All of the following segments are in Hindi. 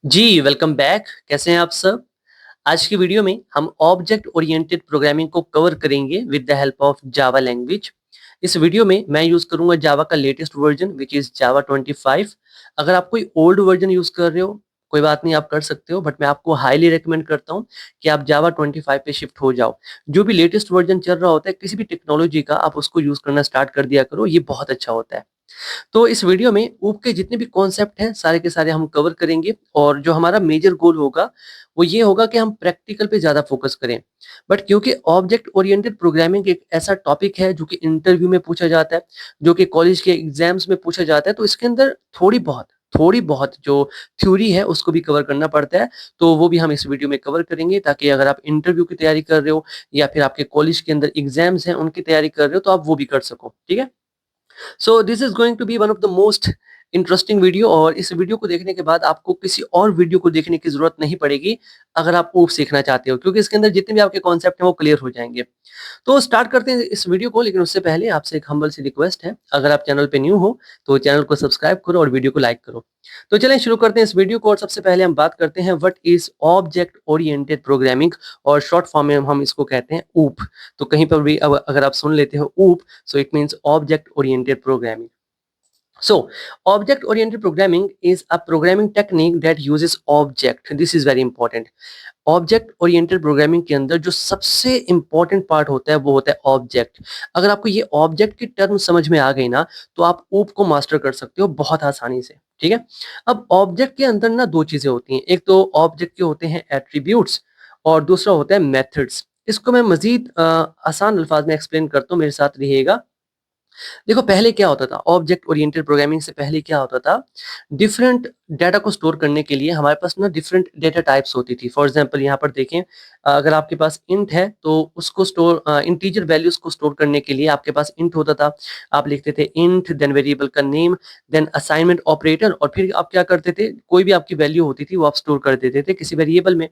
जी, वेलकम बैक। कैसे हैं आप सब? आज की वीडियो में हम ऑब्जेक्ट ओरिएंटेड प्रोग्रामिंग को कवर करेंगे with the help of Java language. इस वीडियो में मैं यूज़ करूँगा जावा का लेटेस्ट वर्जन व्हिच इज़ जावा 25। अगर आप कोई ओल्ड वर्जन यूज़ कर रहे हो, कोई बात नहीं आप कर सकते हो बट मैं आपको हाईली रिकमेंड करता हूँ कि आप जावा 25 पे शिफ्ट हो जाओ। जो भी लेटेस्ट वर्जन चल रहा होता है किसी भी टेक्नोलॉजी का आप उसको यूज़ करना स्टार्ट कर दिया करो, ये बहुत अच्छा होता है। तो इस वीडियो में ऊप के जितने भी कॉन्सेप्ट हैं सारे के सारे हम कवर करेंगे और जो हमारा मेजर गोल होगा वो ये होगा कि हम प्रैक्टिकल पे ज़्यादा फोकस करें। बट क्योंकि ऑब्जेक्ट ओरिएंटेड प्रोग्रामिंग एक ऐसा टॉपिक है जो कि इंटरव्यू में पूछा जाता है, जो कि कॉलेज के एग्जाम्स में पूछा जाता है, तो इसके अंदर थोड़ी बहुत जो थ्योरी है उसको भी कवर करना पड़ता है। तो वो भी हम इस वीडियो में कवर करेंगे ताकि अगर आप इंटरव्यू की तैयारी कर रहे हो या फिर आपके कॉलेज के अंदर एग्जाम्स हैं उनकी तैयारी कर रहे हो तो आप वो भी कर सको। ठीक है? So this is going to be one of the most interesting video और इस वीडियो को देखने के बाद आपको किसी और वीडियो को देखने की जरूरत नहीं पड़ेगी अगर आप ऊप सीखना चाहते हो, क्योंकि इसके अंदर जितने भी आपके कॉन्सेप्ट हैं वो क्लियर हो जाएंगे। तो स्टार्ट करते हैं इस वीडियो को, लेकिन उससे पहले आपसे एक हम्बल सी रिक्वेस्ट है, अगर आप चैनल पे न्यू हो तो चैनल को सब्सक्राइब करो और वीडियो को लाइक करो। तो चलें शुरू करते हैं इस वीडियो को और सबसे पहले हम बात करते हैं what is object oriented programming और शॉर्ट फॉर्म में हम इसको कहते हैं ऊप। तो कहीं पर भी अगर आप सुन लेते हो ऊप, so it means object oriented programming. So, object oriented programming is a programming technique that uses object. This is very important. Object oriented programming के अंदर जो सबसे इंपॉर्टेंट पार्ट होता है वो होता है ऑब्जेक्ट। अगर आपको ये ऑब्जेक्ट की टर्म समझ में आ गई ना तो आप ऊप को मास्टर कर सकते हो बहुत आसानी से। ठीक है? अब ऑब्जेक्ट के अंदर ना दो चीजें होती हैं, एक तो ऑब्जेक्ट के होते हैं एट्रीब्यूट्स और दूसरा होता है मेथड्स। इसको मैं मजीद आसान अल्फाज में एक्सप्लेन करता हूँ, मेरे साथ रहिएगा। देखो पहले क्या होता था, ऑब्जेक्ट ओरिएंटेड प्रोग्रामिंग से पहले क्या होता था, डिफरेंट डाटा को स्टोर करने के लिए हमारे पास ना डिफरेंट डाटा टाइप्स होती थी। फॉर एग्जांपल यहाँ पर देखें, अगर आपके पास इंट है तो उसको स्टोर इंटीजर वैल्यूज को स्टोर करने के लिए आपके पास इंट होता था। आप लिखते थे इंट, देन वेरिएबल का नेम, देन असाइनमेंट ऑपरेटर और फिर आप क्या करते थे, कोई भी आपकी वैल्यू होती थी वो आप स्टोर कर देते थे किसी वेरिएबल में।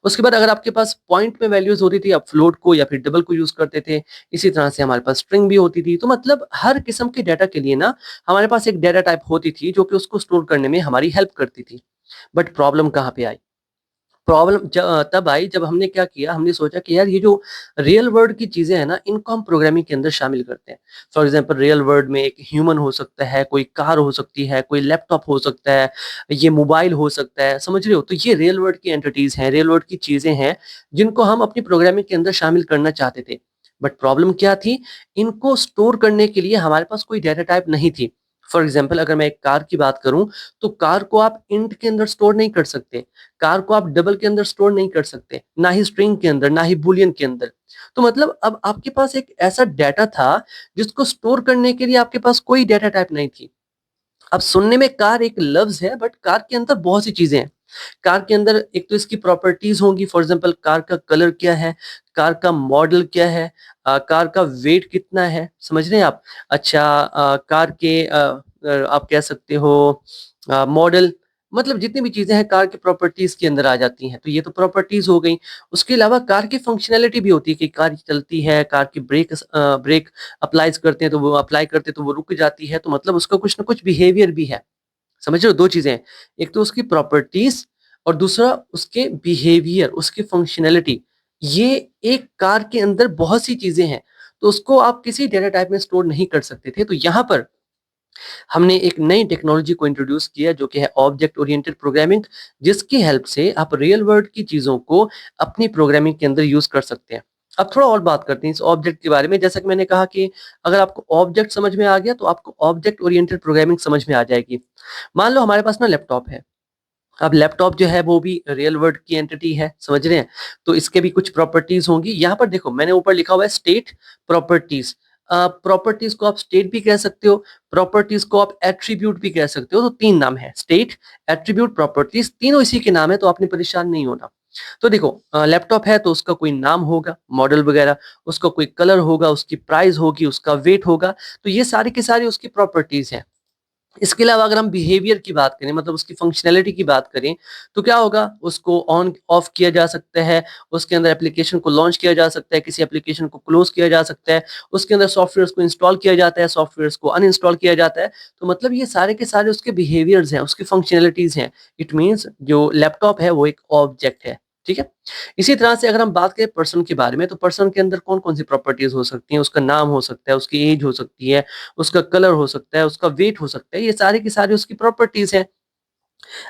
उसके बाद अगर आपके पास पॉइंट में वैल्यूज होती थी, आप फ्लोट को या फिर डबल को यूज करते थे। इसी तरह से हमारे पास स्ट्रिंग भी होती थी। तो मतलब हर किस्म के डाटा के लिए ना हमारे पास एक डाटा टाइप होती थी जो कि उसको स्टोर करने में हमारी हेल्प करती थी। बट प्रॉब्लम कहाँ पे आई? प्रॉब्लम तब आई जब हमने क्या किया, हमने सोचा कि यार ये जो रियल वर्ल्ड की चीजें हैं ना इनको हम प्रोग्रामिंग के अंदर शामिल करते हैं। फॉर एग्जांपल रियल वर्ल्ड में एक ह्यूमन हो सकता है, कोई कार हो सकती है, कोई लैपटॉप हो सकता है, ये मोबाइल हो सकता है, समझ रहे हो? तो ये रियल वर्ल्ड की एंटिटीज हैं, रियल वर्ल्ड की चीजें हैं जिनको हम अपनी प्रोग्रामिंग के अंदर शामिल करना चाहते थे। बट प्रॉब्लम क्या थी, इनको स्टोर करने के लिए हमारे पास कोई डाटा टाइप नहीं थी। फॉर एग्जाम्पल अगर मैं एक कार की बात करूं तो कार को आप इंट के अंदर स्टोर नहीं कर सकते, कार को आप डबल के अंदर स्टोर नहीं कर सकते, ना ही स्ट्रिंग के अंदर, ना ही बूलियन के अंदर। तो मतलब अब आपके पास एक ऐसा डाटा था जिसको स्टोर करने के लिए आपके पास कोई डाटा टाइप नहीं थी। अब सुनने में कार एक लफ्ज है बट कार के अंदर बहुत सी चीजें हैं। कार के अंदर एक तो इसकी प्रॉपर्टीज होंगी, फॉर एग्जांपल कार का कलर क्या है, कार का मॉडल क्या है, कार का वेट कितना है, समझ रहे हैं आप? अच्छा, कार के आप कह सकते हो मॉडल, मतलब जितनी भी चीजें हैं कार की प्रॉपर्टीज के अंदर आ जाती हैं। तो ये तो प्रॉपर्टीज हो गई। उसके अलावा कार की फंक्शनैलिटी भी होती है कि कार चलती है, कार की ब्रेक अप्लाइज करते हैं तो वो अप्लाई करते हैं तो वो रुक जाती है, तो मतलब उसका कुछ ना कुछ बिहेवियर भी है। समझ रहे हो? दो चीजें हैं, एक तो उसकी प्रॉपर्टीज और दूसरा उसके बिहेवियर, उसकी फंक्शनैलिटी। ये एक कार के अंदर बहुत सी चीजें हैं, तो उसको आप किसी डेटा टाइप में स्टोर नहीं कर सकते थे। तो यहाँ पर हमने एक नई टेक्नोलॉजी को इंट्रोड्यूस किया जो कि है ऑब्जेक्ट ओरिएंटेड प्रोग्रामिंग, जिसकी हेल्प से आप रियल वर्ल्ड की चीजों को अपनी प्रोग्रामिंग के अंदर यूज कर सकते हैं। अब थोड़ा और बात करते हैं इस ऑब्जेक्ट के बारे में। जैसा कि मैंने कहा कि अगर आपको ऑब्जेक्ट समझ में आ गया तो आपको ऑब्जेक्ट ओरिएंटेड प्रोग्रामिंग समझ में आ जाएगी। मान लो हमारे पास ना लैपटॉप है। अब लैपटॉप जो है वो भी रियल वर्ल्ड की एंटिटी है, समझ रहे हैं? तो इसके भी कुछ प्रॉपर्टीज होंगी। यहाँ पर देखो मैंने ऊपर लिखा हुआ है स्टेट प्रॉपर्टीज। प्रॉपर्टीज को आप स्टेट भी कह सकते हो, प्रॉपर्टीज को आप एट्रीब्यूट भी कह सकते हो। तो तीन नाम है, स्टेट, एट्रीब्यूट, प्रॉपर्टीज, तीनों इसी के नाम है, तो आपने परेशान नहीं होना। तो देखो लैपटॉप है तो उसका कोई नाम होगा, मॉडल वगैरह, उसका कोई कलर होगा, उसकी प्राइस होगी, उसका वेट होगा। तो ये सारी की सारी उसकी प्रॉपर्टीज हैं। इसके अलावा अगर हम बिहेवियर की बात करें, मतलब उसकी फंक्शनैलिटी की बात करें, तो क्या होगा, उसको ऑन ऑफ किया जा सकता है, उसके अंदर एप्लीकेशन को लॉन्च किया जा सकता है, किसी एप्लीकेशन को क्लोज किया जा सकता है, उसके अंदर सॉफ्टवेयर्स को इंस्टॉल किया जाता है, सॉफ्टवेयर्स को अनइंस्टॉल किया जाता है। तो मतलब ये सारे के सारे उसके बिहेवियर्स हैं, उसकी फंक्शनैलिटीज हैं। इट मीन्स जो लैपटॉप है वो एक ऑब्जेक्ट है। ठीक है। इसी तरह से अगर हम बात करें पर्सन के बारे में, तो पर्सन के अंदर कौन कौन सी प्रॉपर्टीज हो सकती हैं, उसका नाम हो सकता है, उसकी एज हो सकती है, उसका कलर हो सकता है, उसका वेट हो सकता है, ये सारे की सारी उसकी प्रॉपर्टीज हैं।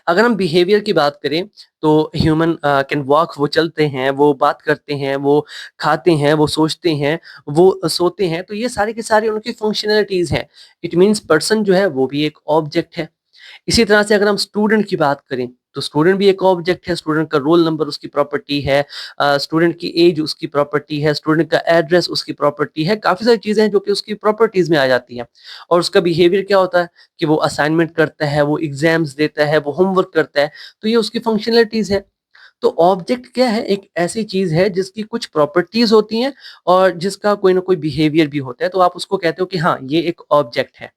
अगर हम बिहेवियर की बात करें, तो ह्यूमन कैन वॉक, वो चलते हैं, वो बात करते हैं, वो खाते हैं, वो सोचते हैं, वो सोते हैं, तो ये सारे के सारे उनकी फंक्शनैलिटीज हैं। इट मीन्स पर्सन जो है वो भी एक ऑब्जेक्ट है। इसी तरह से अगर हम स्टूडेंट की बात करें, तो स्टूडेंट भी एक ऑब्जेक्ट है। स्टूडेंट का रोल नंबर उसकी प्रॉपर्टी है, स्टूडेंट की एज उसकी प्रॉपर्टी है, स्टूडेंट का एड्रेस उसकी प्रॉपर्टी है। काफी सारी चीजें हैं जो कि उसकी प्रॉपर्टीज में आ जाती हैं। और उसका बिहेवियर क्या होता है कि वो असाइनमेंट करता है, वो एग्जाम्स देता है, वो होमवर्क करता है। तो ये उसकी फंक्शनलिटीज है। तो ऑब्जेक्ट क्या है, एक ऐसी चीज है जिसकी कुछ प्रॉपर्टीज होती हैं और जिसका कोई ना कोई बिहेवियर भी होता है, तो आप उसको कहते हो कि हाँ ये एक ऑब्जेक्ट है।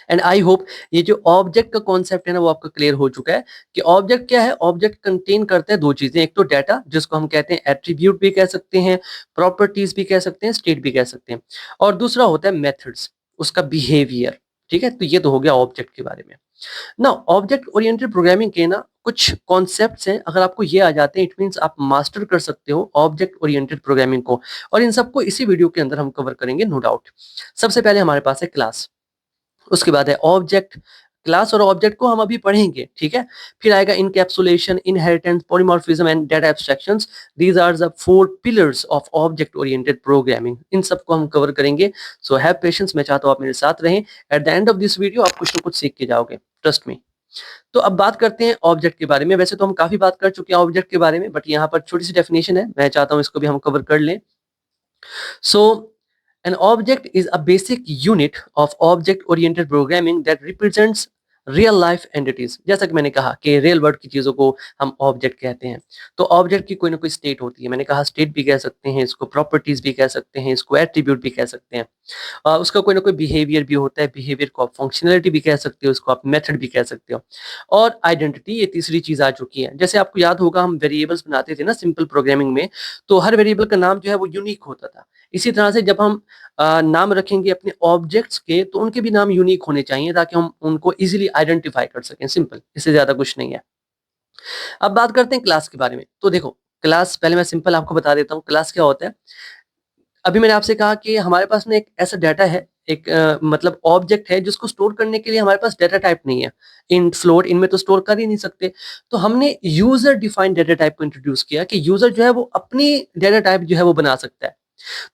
एंड आई होप ये जो ऑब्जेक्ट का कॉन्सेप्ट है ना वो आपका क्लियर हो चुका है कि ऑब्जेक्ट क्या है। ऑब्जेक्ट कंटेन करते हैं दो चीजें, एक तो डाटा जिसको हम कहते हैं एट्रीब्यूट भी कह सकते हैं, प्रॉपर्टीज भी कह सकते हैं, स्टेट भी कह सकते हैं, और दूसरा होता है मेथड्स, उसका बिहेवियर। ठीक है, तो ये तो हो गया ऑब्जेक्ट के बारे में। ना ऑब्जेक्ट ओरिएंटेड प्रोग्रामिंग के ना कुछ कॉन्सेप्ट्स हैं, अगर आपको ये आ जाते हैं इट मींस आप मास्टर कर सकते हो ऑब्जेक्ट ओरिएंटेड प्रोग्रामिंग को। और इन सबको इसी वीडियो के अंदर हम कवर करेंगे, नो डाउट। सबसे पहले हमारे पास है क्लास, उसके बाद है ऑब्जेक्ट। क्लास और ऑब्जेक्ट को हम अभी पढ़ेंगे, ठीक है। फिर आएगा encapsulation, inheritance, polymorphism and data abstractions. These are the four pillars of object oriented programming. इन सबको हम कवर करेंगे। सो हैव पेशेंस, मैं चाहता हूं आप मेरे साथ रहें। At the end of this video आप कुछ ना कुछ सीख के जाओगे, ट्रस्ट मी। तो अब बात करते हैं ऑब्जेक्ट के बारे में। वैसे तो हम काफी बात कर चुके हैं ऑब्जेक्ट के बारे में, बट यहाँ पर छोटी सी डेफिनेशन है, मैं चाहता हूँ इसको भी हम कवर कर लें। So, an object is a basic unit of object-oriented programming that represents real life entities. जैसा कि मैंने कहा कि रियल वर्ल्ड की चीजों को हम ऑब्जेक्ट कहते हैं। तो ऑब्जेक्ट की कोई ना कोई स्टेट होती है, मैंने कहा स्टेट भी कह सकते हैं इसको, प्रॉपर्टीज भी कह सकते हैं इसको, एट्रीब्यूट भी कह सकते हैं। उसका कोई ना कोई बिहेवियर भी होता है, बिहेवियर को आप फंक्शनलिटी भी कह सकते हो, उसको आप मेथड भी कह सकते हो। और आइडेंटिटी, ये तीसरी चीज आ चुकी है। जैसे आपको याद होगा हम वेरिएबल्स बनाते थे ना सिंपल प्रोग्रामिंग में, तो हर वेरिएबल का नाम जो है वो यूनिक होता था। इसी तरह से जब हम नाम रखेंगे अपने ऑब्जेक्ट्स के, तो उनके भी नाम यूनिक होने चाहिए ताकि हम उनको इजीली आइडेंटिफाई कर सकें। सिंपल, इससे ज्यादा कुछ नहीं है। अब बात करते हैं क्लास के बारे में। तो देखो, क्लास पहले मैं सिंपल आपको बता देता हूँ क्लास क्या होता है। अभी मैंने आपसे कहा कि हमारे पास ना एक ऐसा डाटा है, एक मतलब ऑब्जेक्ट है जिसको स्टोर करने के लिए हमारे पास डाटा टाइप नहीं है। इन फ्लोट इनमें तो स्टोर कर ही नहीं सकते। तो हमने यूजर डिफाइंड डाटा टाइप को इंट्रोड्यूस किया कि यूजर जो है वो अपनी डाटा टाइप जो है वो बना सकता है।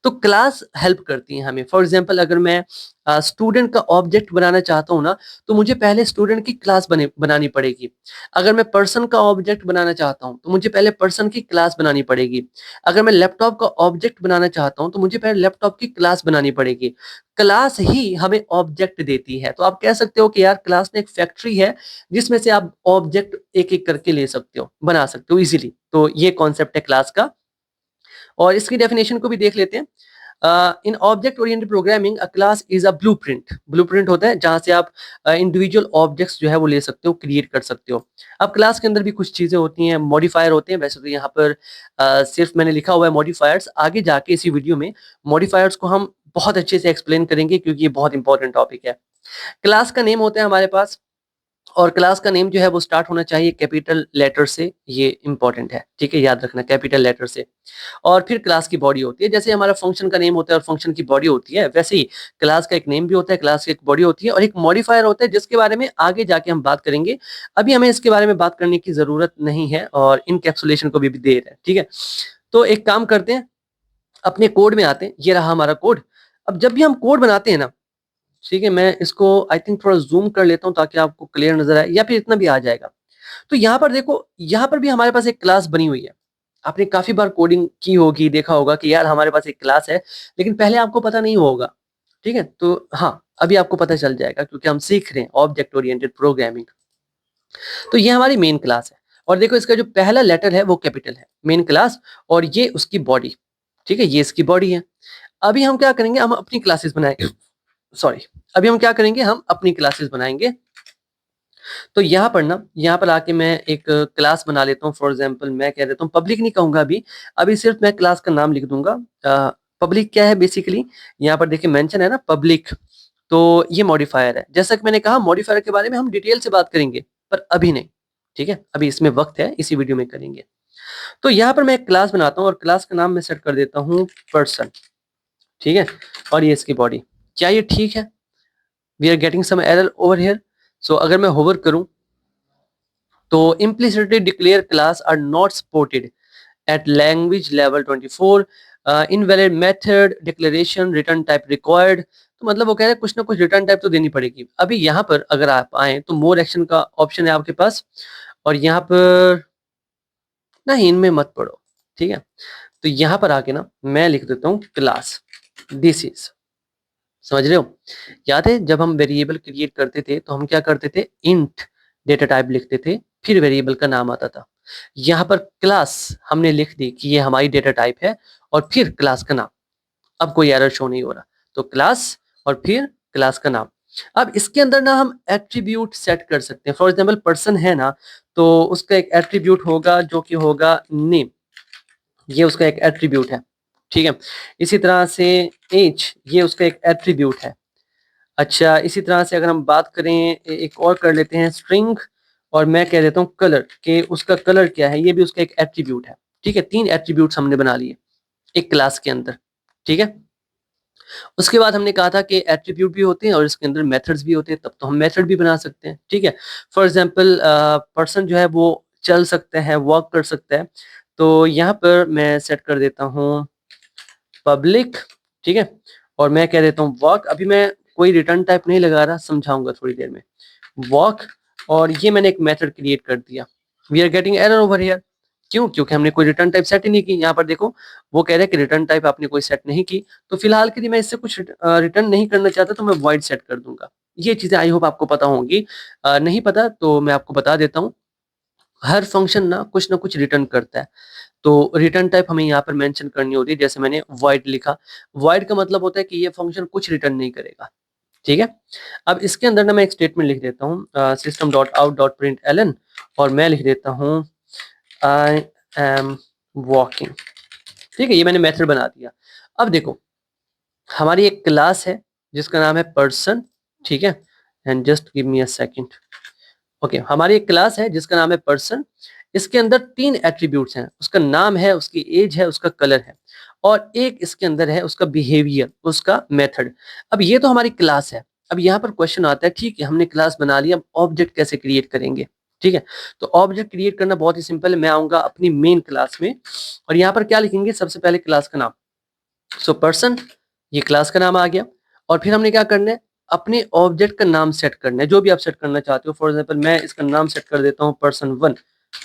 तो क्लास हेल्प करती है हमें। फॉर एग्जांपल अगर मैं स्टूडेंट का ऑब्जेक्ट बनाना चाहता हूँ ना, तो मुझे पहले स्टूडेंट की क्लास बनानी पड़ेगी। अगर मैं पर्सन का ऑब्जेक्ट बनाना चाहता हूँ तो मुझे पहले पर्सन की क्लास बनानी पड़ेगी। अगर मैं लैपटॉप का ऑब्जेक्ट बनाना चाहता हूँ तो मुझे पहले लैपटॉप की क्लास बनानी पड़ेगी। क्लास ही हमें ऑब्जेक्ट देती है। तो आप कह सकते हो कि यार क्लास ने एक फैक्ट्री है जिसमें से आप ऑब्जेक्ट एक एक करके ले सकते हो, बना सकते हो इजीली। तो ये कॉन्सेप्ट है क्लास का। और इसकी डेफिनेशन को भी देख लेते हैं। In object oriented programming a class is a blueprint. Blueprint होता है जहां से आप इंडिविजुअल ऑब्जेक्ट्स जो है वो ले सकते हो, क्रिएट कर सकते हो। अब क्लास के अंदर भी कुछ चीजें होती हैं, मॉडिफायर होते हैं। वैसे तो यहाँ पर सिर्फ मैंने लिखा हुआ है मॉडिफायर्स, आगे जाके इसी वीडियो में मॉडिफायर्स को हम बहुत अच्छे से एक्सप्लेन करेंगे क्योंकि ये बहुत इंपॉर्टेंट टॉपिक है। क्लास का नेम होता है हमारे पास, और क्लास का नेम जो है वो स्टार्ट होना चाहिए कैपिटल लेटर से। ये इंपॉर्टेंट है, ठीक है, याद रखना, कैपिटल लेटर से। और फिर क्लास की बॉडी होती है। जैसे हमारा फंक्शन का नेम होता है और फंक्शन की बॉडी होती है, वैसे ही क्लास का एक नेम भी होता है, क्लास की एक बॉडी होती है, और एक मॉडिफायर होता है जिसके बारे में आगे जाके हम बात करेंगे। अभी हमें इसके बारे में बात करने की जरूरत नहीं है, और इनकैप्सुलेशन को भी देर है, ठीक है। तो एक काम करते हैं, अपने कोड में आते हैं। ये रहा हमारा कोड। अब जब भी हम कोड बनाते हैं ना, ठीक है, मैं इसको आई थिंक थोड़ा जूम कर लेता हूँ ताकि आपको क्लियर नजर आए, या फिर इतना भी आ जाएगा। तो यहाँ पर देखो, यहाँ पर भी हमारे पास एक क्लास बनी हुई है। आपने काफी बार कोडिंग की होगी, देखा होगा कि यार हमारे पास एक क्लास है, लेकिन पहले आपको पता नहीं होगा। ठीक है, तो हाँ, अभी आपको पता चल जाएगा क्योंकि हम सीख रहे हैं ऑब्जेक्ट ओरिएंटेड प्रोग्रामिंग। तो ये हमारी मेन क्लास है, और देखो इसका जो पहला लेटर है वो कैपिटल है, मेन क्लास। और ये उसकी बॉडी, ठीक है, ये इसकी बॉडी है। अभी हम क्या करेंगे, हम अपनी क्लासेस बनाएंगे, सॉरी, अभी हम क्या करेंगे, हम अपनी क्लासेस बनाएंगे। तो यहाँ पर ना, यहाँ पर आके मैं एक क्लास बना लेता हूँ। फॉर एग्जाम्पल मैं कह देता हूँ, पब्लिक नहीं कहूंगा अभी, अभी सिर्फ मैं क्लास का नाम लिख दूंगा। पब्लिक क्या है बेसिकली, यहाँ पर देखिए मेंशन है ना पब्लिक, तो ये मॉडिफायर है। जैसा कि मैंने कहा, मॉडिफायर के बारे में हम डिटेल से बात करेंगे, पर अभी नहीं, ठीक है, अभी इसमें वक्त है, इसी वीडियो में करेंगे। तो यहाँ पर मैं एक क्लास बनाता हूँ और क्लास का नाम मैं सेट कर देता हूँ पर्सन, ठीक है, और ये इसकी बॉडी। क्या ये ठीक है? We are getting some error over here. So अगर मैं होवर करूं तो implicitly declare class are not supported at language level 24, invalid method declaration return type required। तो मतलब वो कह रहे हैं कुछ ना कुछ रिटर्न टाइप तो देनी पड़ेगी। अभी यहाँ पर अगर आप आए तो मोर एक्शन का ऑप्शन है आपके पास, और यहाँ पर नहीं, इनमें मत पढ़ो, ठीक है। तो यहाँ पर आके ना मैं लिख देता हूँ क्लास, दिस इज, समझ रहे हो? याद है जब हम वेरिएबल क्रिएट करते थे तो हम क्या करते थे, इंट डेटा टाइप लिखते थे, फिर वेरिएबल का नाम आता था। यहाँ पर क्लास हमने लिख दी कि ये हमारी डेटा टाइप है, और फिर क्लास का नाम। अब कोई एरर शो नहीं हो रहा, तो क्लास और फिर क्लास का नाम। अब इसके अंदर ना हम एट्रीब्यूट सेट कर सकते हैं। फॉर एग्जाम्पल पर्सन है ना, तो उसका एक एट्रीब्यूट होगा जो कि होगा नेम, ये उसका एक एट्रीब्यूट है, ठीक है। इसी तरह से एज, ये उसका एक एट्रीब्यूट है। अच्छा, इसी तरह से अगर हम बात करें, एक और कर लेते हैं स्ट्रिंग, और मैं कह देता हूँ कलर, के उसका कलर क्या है, ये भी उसका एक एट्रीब्यूट है, ठीक है। 3 एट्रीब्यूट्स हमने बना लिए एक क्लास के अंदर, ठीक है। उसके बाद हमने कहा था कि एट्रीब्यूट भी होते हैं और इसके अंदर मेथड्स भी होते हैं, तब तो हम मेथड भी बना सकते हैं, ठीक है। फॉर एग्जाम्पल पर्सन जो है वो चल सकता है, वॉक कर सकता है, तो यहाँ पर मैं सेट कर देता हूँ पब्लिक, ठीक है, और मैं कह देता हूँ वॉक। अभी मैं कोई रिटर्न टाइप नहीं लगा रहा, समझाऊंगा थोड़ी देर में। वॉक, और ये मैंने एक मेथड क्रिएट कर दिया। We are getting error over here, क्यों? क्योंकि हमने कोई रिटर्न टाइप सेट ही नहीं की। यहाँ पर देखो वो कह रहे हैं कि रिटर्न टाइप आपने कोई सेट नहीं की, तो फिलहाल के लिए मैं इससे कुछ रिटर्न नहीं करना चाहता, तो मैं वॉइड सेट कर दूंगा। ये चीजें आई होप आपको पता होंगी। नहीं पता तो मैं आपको बता देता हूँ, हर फंक्शन ना कुछ रिटर्न करता है, तो रिटर्न टाइप हमें यहाँ पर मेंशन करनी होती है। जैसे मैंने वॉइड लिखा, वॉइड का मतलब होता है कि ये फंक्शन कुछ रिटर्न नहीं करेगा, ठीक है। अब इसके अंदर ना मैं एक स्टेटमेंट लिख देता हूँ, system dot out dot print ln, और मैं लिख देता हूँ आई एम वॉकिंग, ठीक है। ये मैंने मेथड बना दिया। अब देखो हमारी एक क्लास है जिसका नाम है पर्सन, ठीक है, and just give me a second. Okay, हमारी एक क्लास है जिसका नाम है पर्सन। इसके अंदर 3 एट्रीब्यूट्स हैं, उसका नाम है, उसकी एज है, उसका कलर है, और एक इसके अंदर है उसका बिहेवियर, उसका मेथड। अब ये तो हमारी क्लास है। अब यहाँ पर क्वेश्चन आता है, ठीक है हमने क्लास बना लिया, अब ऑब्जेक्ट कैसे क्रिएट करेंगे, ठीक है। तो ऑब्जेक्ट क्रिएट करना बहुत ही सिंपल है। मैं आऊंगा अपनी मेन क्लास में, और यहाँ पर क्या लिखेंगे, सबसे पहले क्लास का नाम। सो पर्सन, ये क्लास का नाम आ गया, और फिर हमने क्या करना है, अपने ऑब्जेक्ट का नाम सेट करना है, जो भी आप सेट करना चाहते हो। फॉर एग्जाम्पल मैं इसका नाम सेट कर देता हूँ पर्सन 1,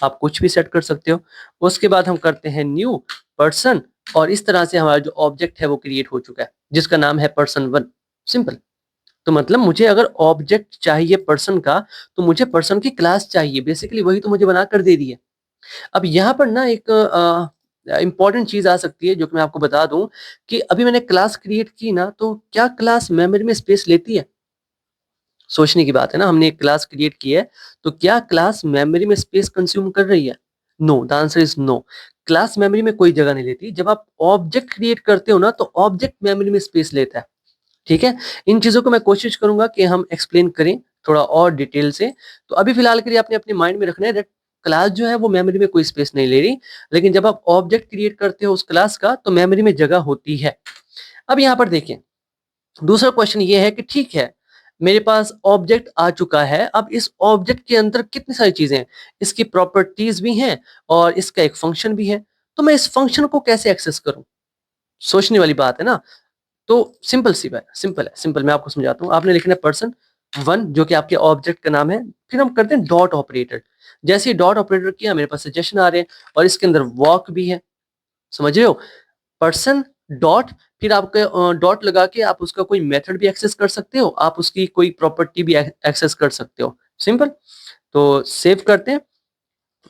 आप कुछ भी सेट कर सकते हो। उसके बाद हम करते हैं न्यू पर्सन, और इस तरह से हमारा जो ऑब्जेक्ट है वो क्रिएट हो चुका है जिसका नाम है पर्सन 1। सिंपल। तो मतलब मुझे अगर ऑब्जेक्ट चाहिए पर्सन का, तो मुझे पर्सन की क्लास चाहिए, बेसिकली वही तो मुझे बना कर दे दी है। अब यहाँ पर ना एक इंपॉर्टेंट चीज आ सकती है जो कि मैं आपको बता दूं, कि अभी मैंने क्लास क्रिएट की ना, तो क्या क्लास मेमोरी में स्पेस लेती है? सोचने की बात है ना, हमने एक क्लास क्रिएट की है, तो क्या क्लास मेमोरी में स्पेस कंज्यूम कर रही है? No, the answer is no. Class memory में कोई जगह नहीं लेती। जब आप ऑब्जेक्ट क्रिएट करते हो ना, तो ऑब्जेक्ट मेमोरी में स्पेस लेता है, ठीक है। इन चीजों को मैं कोशिश करूंगा कि हम एक्सप्लेन करें थोड़ा और डिटेल से। तो अभी फिलहाल के लिए आपने अपने माइंड में रखना है दैट क्लास जो है वो मेमोरी में कोई स्पेस नहीं ले रही, लेकिन जब आप ऑब्जेक्ट क्रिएट करते हो उस क्लास का, तो मेमोरी में जगह होती है। अब यहाँ पर देखें, दूसरा क्वेश्चन ये है कि ठीक है मेरे पास ऑब्जेक्ट आ चुका है, अब इस ऑब्जेक्ट के अंदर कितनी सारी चीजें हैं, इसकी प्रॉपर्टीज भी हैं और इसका एक फंक्शन भी है, तो मैं इस फंक्शन को कैसे एक्सेस करूं? सोचने वाली बात है ना। तो सिंपल सी बात, सिंपल है, सिंपल मैं आपको समझाता हूँ। आपने लिखना है पर्सन 1 जो कि आपके ऑब्जेक्ट का नाम है, फिर हम करते हैं डॉट ऑपरेटर। जैसे ही डॉट ऑपरेटर किया, मेरे पास सजेशन आ रहे हैं, और इसके अंदर वॉक भी है, समझ रहे हो? पर्सन डॉट, फिर आपके डॉट लगा के आप उसका कोई मेथड भी एक्सेस कर सकते हो, आप उसकी कोई प्रॉपर्टी भी एक्सेस कर सकते हो। सिंपल। तो सेव करते हैं,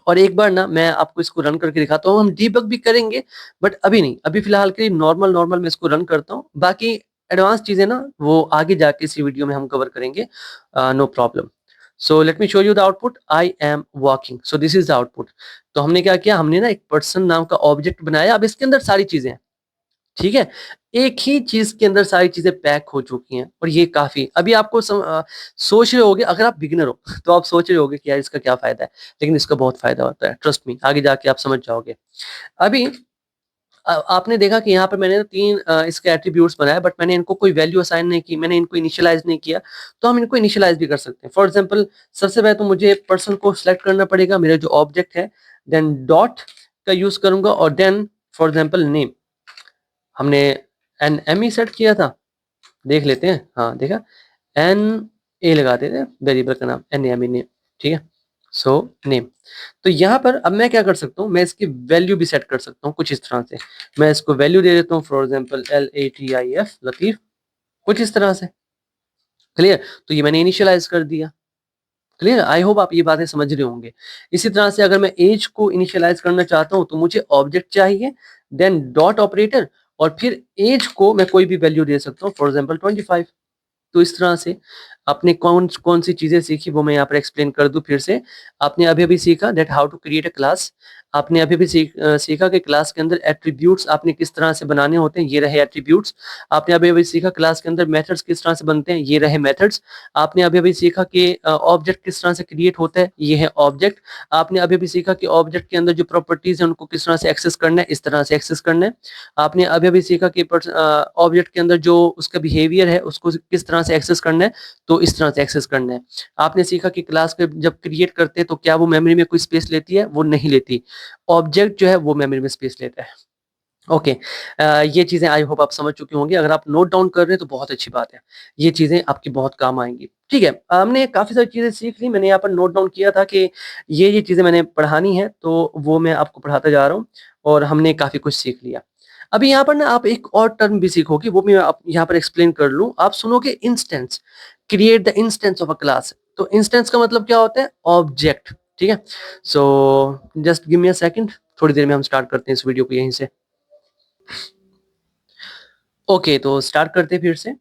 और एक बार ना मैं आपको इसको रन करके दिखाता हूँ। हम डीबग भी करेंगे, बट अभी नहीं, अभी फिलहाल के लिए नॉर्मल नॉर्मल मैं इसको रन करता हूँ। बाकी एडवांस चीजें ना वो आगे जाके इसी वीडियो में हम कवर करेंगे, no problem. So let me show you the output, I am working. So this is the output. तो हमने क्या किया, हमने ना एक पर्सन नाम का ऑब्जेक्ट बनाया। अब इसके अंदर सारी चीजें हैं, ठीक है, एक ही चीज के अंदर सारी चीजें पैक हो चुकी हैं और ये काफी। अभी आपको सोच रहे होगे, अगर आप बिगिनर हो तो आप सोच रहे होगे कि यार इसका क्या फायदा है, लेकिन इसका बहुत फायदा होता है, ट्रस्ट मी, आगे जाके आप समझ जाओगे। अभी आपने देखा कि यहाँ पर मैंने तीन इसके एट्रीब्यूट्स बनाए, बट मैंने इनको कोई वैल्यू असाइन नहीं की, मैंने इनको इनिशियलाइज नहीं किया। तो हम इनको इनिशियलाइज भी कर सकते हैं। फॉर एग्जांपल, सबसे पहले तो मुझे पर्सन को सिलेक्ट करना पड़ेगा, मेरा जो ऑब्जेक्ट है, देन डॉट का यूज करूंगा, और देन फॉर एग्जांपल नेम, हमने एन एम ई सेट किया था, देख लेते हैं। हाँ देखा, एन ए लगा देते हैं वेरिएबल का नाम, एन एम ई नेम, ठीक है। So name. तो यहाँ पर अब मैं क्या कर सकता हूँ, मैं इसकी वैल्यू भी सेट कर सकता हूँ कुछ इस तरह से। मैं इसको वैल्यू दे देता हूँ, फॉर एग्जांपल LATIF, लतीफ, कुछ इस तरह से। क्लियर? तो ये मैंने इनिशियलाइज कर दिया। क्लियर? आई होप आप ये बातें समझ रहे होंगे। इसी तरह से अगर मैं एज को इनिशियलाइज करना चाहता हूँ तो मुझे ऑब्जेक्ट चाहिए, देन डॉट ऑपरेटर, और फिर एज को मैं कोई भी वैल्यू दे सकता हूँ, फॉर एग्जांपल 25। तो इस तरह से आपने कौन कौन सी चीजें सीखी वो मैं यहाँ पर एक्सप्लेन कर दूं फिर से। आपने अभी अभी सीखा that how to create a class. आपने अभी अभी सीखा कि क्लास के अंदर एट्रीब्यूट्स आपने किस तरह से बनाने होते हैं, ये रहे एट्रीब्यूट्स। आपने अभी अभी सीखा क्लास के अंदर मेथड्स किस तरह से बनते हैं, ये रहे मेथड्स। आपने अभी अभी सीखा कि ऑब्जेक्ट किस तरह से क्रिएट होता है, ये है ऑब्जेक्ट। आपने अभी अभी सीखा कि ऑब्जेक्ट के अंदर जो प्रॉपर्टीज है उनको किस तरह से एक्सेस करना है, इस तरह से एक्सेस करना है। आपने अभी अभी सीखा कि ऑब्जेक्ट के अंदर जो उसका बिहेवियर है उसको किस तरह से एक्सेस करना है, तो इस तरह से एक्सेस करना है। आपने सीखा कि क्लास के जब क्रिएट करते हैं तो क्या वो मेमोरी में कोई स्पेस लेती है, वो नहीं लेती। ऑब्जेक्ट जो है वो मेमोरी में स्पेस लेता है। ओके, ये चीजें आई होप आप समझ चुके होंगे। अगर आप नोट डाउन कर रहे हैं तो बहुत अच्छी बात है, ये चीजें आपकी बहुत काम आएंगी। ठीक है, हमने काफी सारी चीजें सीख ली, मैंने यहाँ पर नोट डाउन किया था कि ये चीजें मैंने पढ़ानी है, तो वो मैं आपको पढ़ाता जा रहा हूँ, और हमने काफी कुछ सीख लिया। अभी यहाँ पर ना आप एक और टर्म भी सीखोगे, वो मैं आप यहाँ पर एक्सप्लेन कर लूँ। आप सुनोगे instance, create the instance of a class. तो इंस्टेंस का मतलब क्या होता है, ऑब्जेक्ट। ठीक है, so just give me a second, थोड़ी देर में हम स्टार्ट करते हैं इस वीडियो को यहीं से। ओके, तो स्टार्ट करते हैं फिर से।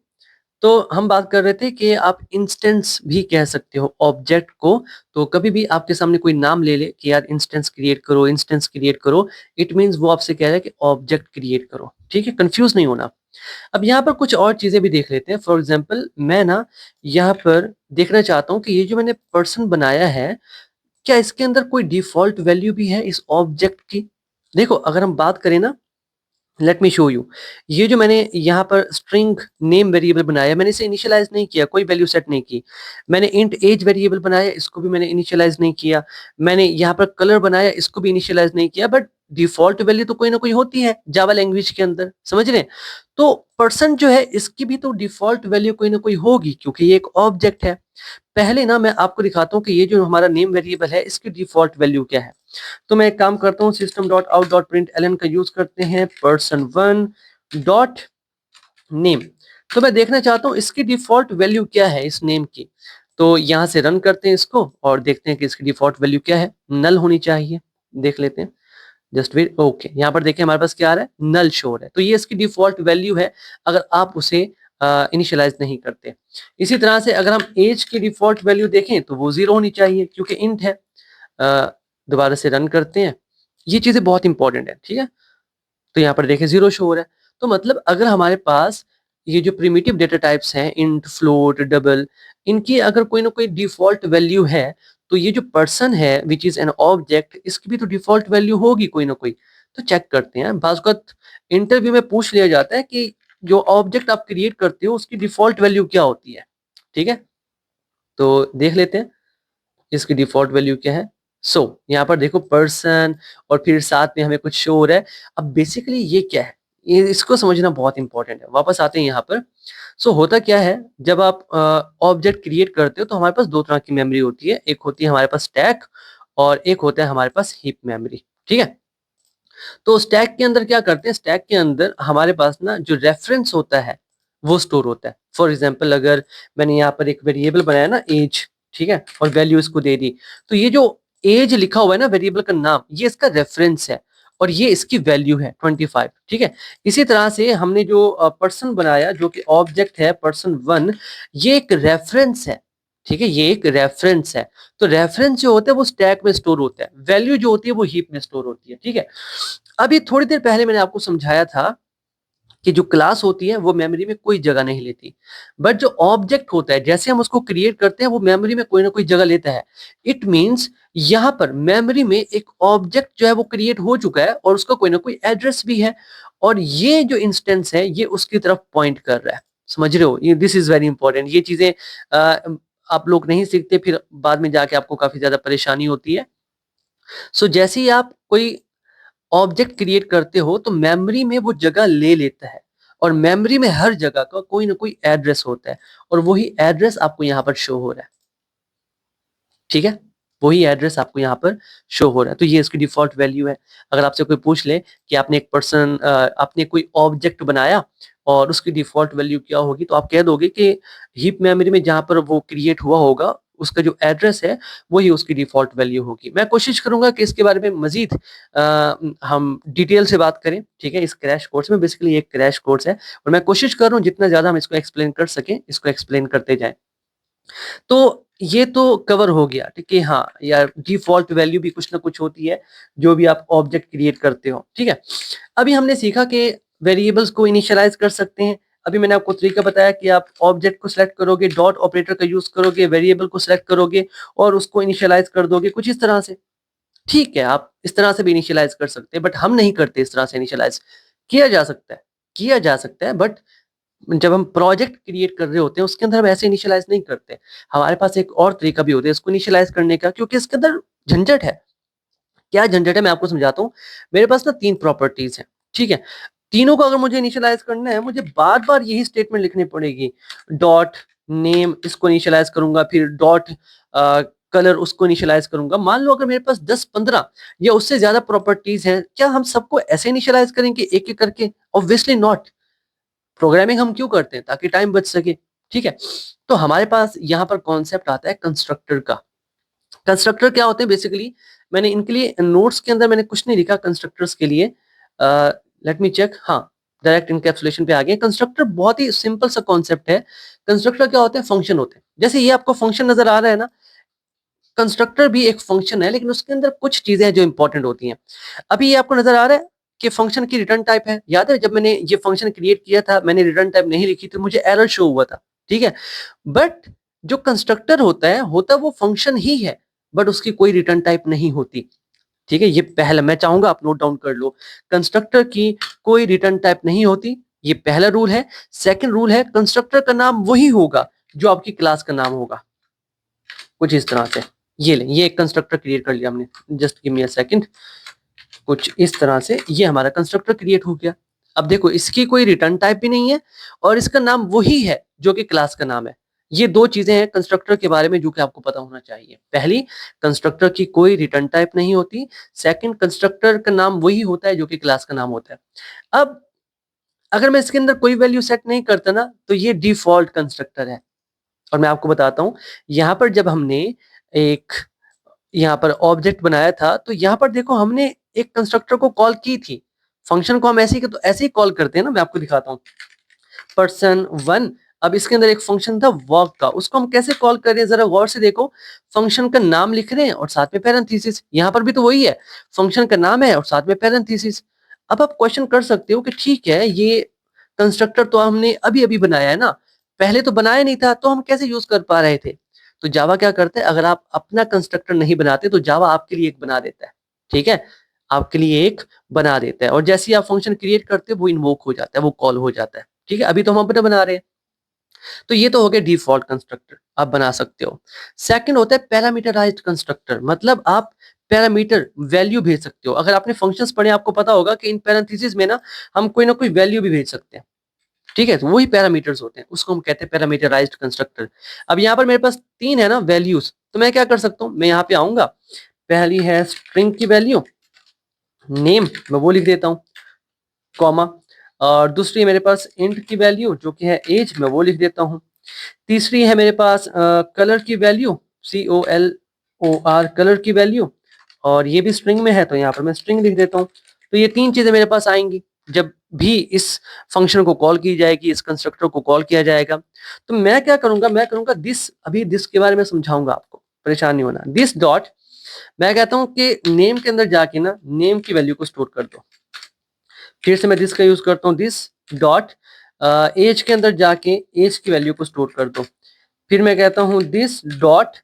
तो हम बात कर रहे थे कि आप इंस्टेंस भी कह सकते हो ऑब्जेक्ट को। तो कभी भी आपके सामने कोई नाम ले ले कि यार इंस्टेंस क्रिएट करो, इंस्टेंस क्रिएट करो, इट मींस वो आपसे कह रहा है कि ऑब्जेक्ट क्रिएट करो। ठीक है, कंफ्यूज नहीं होना। अब यहाँ पर कुछ और चीजें भी देख लेते हैं। फॉर एग्जाम्पल, मैं ना यहाँ पर देखना चाहता हूँ कि ये जो मैंने पर्सन बनाया है, क्या इसके अंदर कोई डिफॉल्ट वैल्यू भी है इस ऑब्जेक्ट की। देखो, अगर हम बात करें ना, लेट मी शो यू। ये जो मैंने यहाँ पर स्ट्रिंग नेम वेरिएबल बनाया, मैंने इसे इनिशियलाइज नहीं किया, कोई वैल्यू सेट नहीं की। मैंने इंट एज वेरिएबल बनाया, इसको भी मैंने इनिशियलाइज नहीं किया। मैंने यहाँ पर कलर बनाया, इसको भी इनिशियलाइज नहीं किया। बट डिफॉल्ट वैल्यू तो कोई ना कोई होती है जावा लैंग्वेज के अंदर, समझ रहे हैं? तो पर्सन जो है इसकी भी तो डिफॉल्ट वैल्यू कोई ना कोई होगी, क्योंकि ये एक ऑब्जेक्ट है। पहले ना मैं आपको दिखाता हूँ कि ये जो हमारा नेम वेरिएबल है इसकी डिफॉल्ट वैल्यू क्या है। तो मैं एक काम करता हूँ, system dot out dot print L N का यूज करते हैं, person1 डॉट नेम। तो मैं देखना चाहता हूँ इसकी डिफॉल्ट वैल्यू क्या है इस नेम की। तो यहाँ से रन करते हैं इसको और देखते हैं कि इसकी डिफॉल्ट वैल्यू क्या है। नल होनी चाहिए, देख लेते हैं। Just wait. ओके, यहाँ पर देखिए हमारे पास क्या आ रहा है, नल शो है। तो ये इसकी डिफॉल्ट वैल्यू है अगर आप उसे इनिशियलाइज नहीं करते। इसी तरह से अगर हम एज की डिफॉल्ट वैल्यू देखें तो वो 0 होनी चाहिए, क्योंकि इंट है। दोबारा से रन करते हैं। ये चीजें बहुत इंपॉर्टेंट है, ठीक है। तो यहाँ पर देखिए 0 शो हो रहा है। तो मतलब अगर हमारे पास ये जो प्रिमिटिव डेटा टाइप्स हैं, इंट, फ्लोट, डबल, इनकी अगर कोई ना कोई डिफॉल्ट वैल्यू है, तो ये जो पर्सन है विच इज एन ऑब्जेक्ट, इसकी भी तो डिफॉल्ट वैल्यू होगी कोई ना कोई। तो चेक करते हैं। बाज़ वक़्त इंटरव्यू में पूछ लिया जाता है कि जो ऑब्जेक्ट आप क्रिएट करते हो उसकी डिफॉल्ट वैल्यू क्या होती है। ठीक है, तो देख लेते हैं इसकी डिफॉल्ट वैल्यू क्या है। सो यहाँ पर देखो पर्सन, और फिर साथ में हमें कुछ शो हो रहा है। अब बेसिकली ये क्या है, ये इसको समझना बहुत इंपॉर्टेंट है। वापस आते हैं यहाँ पर। सो होता क्या है, जब आप ऑब्जेक्ट क्रिएट करते हो तो हमारे पास दो तरह की मेमोरी होती है। एक होती है हमारे पास स्टैक, और एक होता है हमारे पास हीप मेमोरी। ठीक है, तो स्टैक के अंदर क्या करते हैं, स्टैक के अंदर हमारे पास ना जो रेफरेंस होता है वो स्टोर होता है। फॉर एग्जाम्पल, अगर मैंने यहाँ पर एक वेरिएबल बनाया ना एज, ठीक है, और वैल्यू इसको दे दी, तो ये जो एज लिखा हुआ है ना वेरिएबल का नाम, ये इसका रेफरेंस है। और ये इसकी वैल्यू है 25, ठीक है। इसी तरह से हमने जो पर्सन बनाया जो कि ऑब्जेक्ट है पर्सन 1, ये एक रेफरेंस है, ठीक है, ये एक रेफरेंस है। तो रेफरेंस जो होता है वो स्टैक में स्टोर होता है, वैल्यू जो होती है वो हीप में स्टोर होती है, ठीक है। अभी थोड़ी देर पहले मैंने आपको समझाया था कि जो क्लास होती है वो मेमोरी में कोई जगह नहीं लेती, बट जो ऑब्जेक्ट होता है जैसे हम उसको क्रिएट करते हैं वो मेमोरी में कोई ना कोई जगह लेता है। इट मींस यहाँ पर मेमोरी में एक ऑब्जेक्ट जो है वो क्रिएट हो चुका है और उसका कोई ना कोई एड्रेस भी है, और ये जो इंस्टेंस है ये उसकी तरफ पॉइंट कर रहा है। समझ रहे हो, ये दिस इज वेरी इंपॉर्टेंट। ये चीजें आप लोग नहीं सीखते, फिर बाद में जाके आपको काफी ज्यादा परेशानी होती है। सो जैसे ही आप कोई ऑब्जेक्ट क्रिएट करते हो तो मेमोरी में वो जगह ले लेता है, और मेमोरी में हर जगह का कोई ना कोई एड्रेस होता है, और वही एड्रेस आपको यहाँ पर शो हो रहा है, ठीक है। वही एड्रेस आपको यहाँ पर शो हो रहा है, तो ये इसकी डिफॉल्ट वैल्यू है। अगर आपसे कोई पूछ ले कि आपने एक पर्सन आपने कोई ऑब्जेक्ट बनाया और उसकी डिफॉल्ट वैल्यू क्या होगी, तो आप कह दोगे कि हीप मेमोरी में जहाँ पर वो क्रिएट हुआ होगा उसका जो एड्रेस है वही उसकी डिफॉल्ट वैल्यू होगी। मैं कोशिश करूंगा कि इसके बारे में मजीद हम डिटेल से बात करें, ठीक है। इस क्रैश कोर्स में बेसिकली एक क्रैश कोर्स है, और मैं कोशिश कर रहा हूँ जितना ज्यादा हम इसको एक्सप्लेन कर सकें इसको एक्सप्लेन करते जाएं। तो ये तो कवर हो गया, ठीक है। हाँ यार, डिफॉल्ट वैल्यू भी कुछ ना कुछ होती है जो भी आप ऑब्जेक्ट क्रिएट करते हो, ठीक है। अभी हमने सीखा कि वेरिएबल्स को इनिशियलाइज कर सकते हैं। अभी मैंने आपको तरीका बताया कि आप ऑब्जेक्ट को सिलेक्ट करोगे, डॉट ऑपरेटर का यूज करोगे, वेरिएबल को सिलेक्ट करोगे और उसको इनिशियलाइज कर दोगे कुछ इस तरह से, ठीक है। आप इस तरह से भी इनिशियलाइज कर सकते हैं, बट हम नहीं करते इस तरह से इनिशियलाइज। किया जा सकता है, किया जा सकता है, बट जब हम प्रोजेक्ट क्रिएट कर रहे होते हैं उसके अंदर हम ऐसे इनिशियलाइज नहीं करते। हमारे पास एक और तरीका भी होता है इसको इनिशियलाइज करने का, क्योंकि इसके अंदर झंझट है। क्या झंझट है मैं आपको समझाता हूँ। मेरे पास ना 3 प्रॉपर्टीज हैं, ठीक है। तीनों को अगर मुझे इनिशियलाइज करना है मुझे बार बार यही स्टेटमेंट लिखनी पड़ेगी। डॉट नेम इसको इनिशियलाइज करूंगा, फिर डॉट कलर उसको इनिशियलाइज करूंगा। मान लो अगर मेरे पास 10-15 या उससे ज्यादा प्रॉपर्टीज हैं, क्या हम सबको ऐसे इनिशियलाइज करेंगे एक एक करके? Obviously not. प्रोग्रामिंग हम क्यों करते हैं? ताकि टाइम बच सके, ठीक है। तो हमारे पास यहाँ पर कॉन्सेप्ट आता है कंस्ट्रक्टर का। कंस्ट्रक्टर क्या होते हैं बेसिकली, मैंने इनके लिए नोट्स के अंदर मैंने कुछ नहीं लिखा कंस्ट्रक्टर्स के लिए। लेट मी चेक, हाँ डायरेक्ट इनकैप्सुलेशन पे आ गए। कंस्ट्रक्टर बहुत ही सिंपल सा कॉन्सेप्ट है। कंस्ट्रक्टर क्या होते हैं? फंक्शन होते हैं। जैसे ये आपको फंक्शन नजर आ रहा है ना, कंस्ट्रक्टर भी एक फंक्शन है, लेकिन उसके अंदर कुछ चीजें हैं जो इंपॉर्टेंट होती हैं। अभी ये आपको नजर आ रहा है कि फंक्शन की रिटर्न टाइप है। याद है जब मैंने ये फंक्शन क्रिएट किया था मैंने रिटर्न टाइप नहीं लिखी थी, मुझे एरर शो हुआ था, ठीक है। बट जो कंस्ट्रक्टर होता है वो फंक्शन ही है, बट उसकी कोई रिटर्न टाइप नहीं होती, ठीक है। ये पहला मैं चाहूंगा आप नोट डाउन कर लो। कंस्ट्रक्टर की कोई रिटर्न टाइप नहीं होती, ये पहला रूल है। सेकंड रूल है कंस्ट्रक्टर का नाम वही होगा जो आपकी क्लास का नाम होगा, कुछ इस तरह से। ये ले, ये एक कंस्ट्रक्टर क्रिएट कर लिया हमने, just give me a second. कुछ इस तरह से ये हमारा कंस्ट्रक्टर क्रिएट हो गया। अब देखो इसकी कोई रिटर्न टाइप भी नहीं है और इसका नाम वही है जो कि क्लास का नाम है। ये दो चीजें हैं कंस्ट्रक्टर के बारे में जो कि आपको पता होना चाहिए। पहली, कंस्ट्रक्टर की कोई रिटर्न टाइप नहीं होती। सेकंड, कंस्ट्रक्टर का नाम वही होता है जो कि क्लास का नाम होता है। अब अगर मैं इसके अंदर कोई वैल्यू सेट नहीं करता ना तो ये डिफॉल्ट कंस्ट्रक्टर है। और मैं आपको बताता हूँ, यहाँ पर जब हमने एक यहाँ पर ऑब्जेक्ट बनाया था तो यहाँ पर देखो हमने एक कंस्ट्रक्टर को कॉल की थी। फंक्शन को हम ऐसे ही तो ऐसे ही कॉल करते हैं ना। मैं आपको दिखाता हूँ, पर्सन 1। अब इसके अंदर एक फंक्शन था वर्क का, उसको हम कैसे कॉल कर रहे हैं जरा गौर से देखो। फंक्शन का नाम लिख रहे हैं और साथ में पैरेंथेसिस। यहाँ पर भी तो वही है, फंक्शन का नाम है और साथ में पैरेंथेसिस। अब आप क्वेश्चन कर सकते हो कि ठीक है ये कंस्ट्रक्टर तो हमने अभी अभी बनाया है ना, पहले तो बनाया नहीं था, तो हम कैसे यूज कर पा रहे थे? तो जावा क्या करता है, अगर आप अपना कंस्ट्रक्टर नहीं बनाते तो जावा आपके लिए एक बना देता है, ठीक है। आपके लिए एक बना देता है और जैसे ही आप फंक्शन क्रिएट करते हो वो इन्वोक हो जाता है, वो कॉल हो जाता है, ठीक है। अभी तो हम अपना बना रहे हैं। तो ये तो हो गया डिफॉल्ट कंस्ट्रक्टर, आप बना सकते हो। सेकंड होता है पैरामीटराइज्ड कंस्ट्रक्टर, मतलब आप पैरामीटर वैल्यू भेज सकते हो। अगर आपने फंक्शंस पढ़े आपको पता होगा कि इन पैरेंथेसिस में ना हम कोई ना कोई वैल्यू भी भेज सकते हैं, ठीक है। तो वही पैरामीटर्स होते हैं, उसको हम कहते हैं पैरामीटराइज्ड कंस्ट्रक्टर। अब यहाँ पर मेरे पास 3 है ना वैल्यूज, तो मैं क्या कर सकता हूँ, मैं यहाँ पे आऊंगा, पहली है स्ट्रिंग की वैल्यू नेम, मैं वो लिख देता हूँ कॉमा, और दूसरी है मेरे पास इंट की वैल्यू जो कि है एज, मैं वो लिख देता हूँ। तीसरी है मेरे पास कलर की वैल्यू COLOR कलर की वैल्यू, और ये भी स्ट्रिंग में है तो यहाँ पर मैं स्ट्रिंग लिख देता हूँ। तो ये 3 चीजें मेरे पास आएंगी जब भी इस फंक्शन को कॉल की जाएगी, इस कंस्ट्रक्टर को कॉल किया जाएगा। तो मैं क्या करूंगा, मैं करूंगा दिस, अभी दिस के बारे में समझाऊंगा आपको, परेशान नहीं होना। दिस डॉट, मैं कहता हूं कि नेम के अंदर जाके ना नेम की वैल्यू को स्टोर कर दो। फिर से मैं दिस का यूज करता हूँ, दिस डॉट एज के अंदर जाके एज की वैल्यू को स्टोर कर दो। फिर मैं कहता हूँ दिस डॉट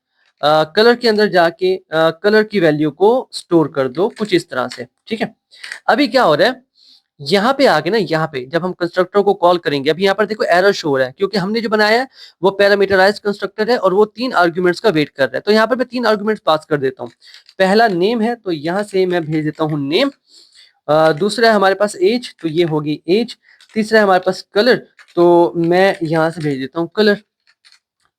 कलर के अंदर जाके कलर की वैल्यू को स्टोर कर दो, कुछ इस तरह से, ठीक है। अभी क्या हो रहा है, यहाँ पे आके ना, यहाँ पे जब हम कंस्ट्रक्टर को कॉल करेंगे, अभी यहाँ पर देखो एरर शो हो रहा है क्योंकि हमने जो बनाया है वो पैरामीटराइज्ड कंस्ट्रक्टर है और वो 3 आर्गुमेंट्स का वेट कर रहा है। तो यहाँ पर मैं 3 आर्गुमेंट्स पास कर देता हूँ। पहला नेम है तो यहाँ से मैं भेज देता हूँ नेम। दूसरा है हमारे पास एज, तो ये होगी एज। तीसरा है हमारे पास कलर, तो मैं यहाँ से भेज देता हूँ कलर।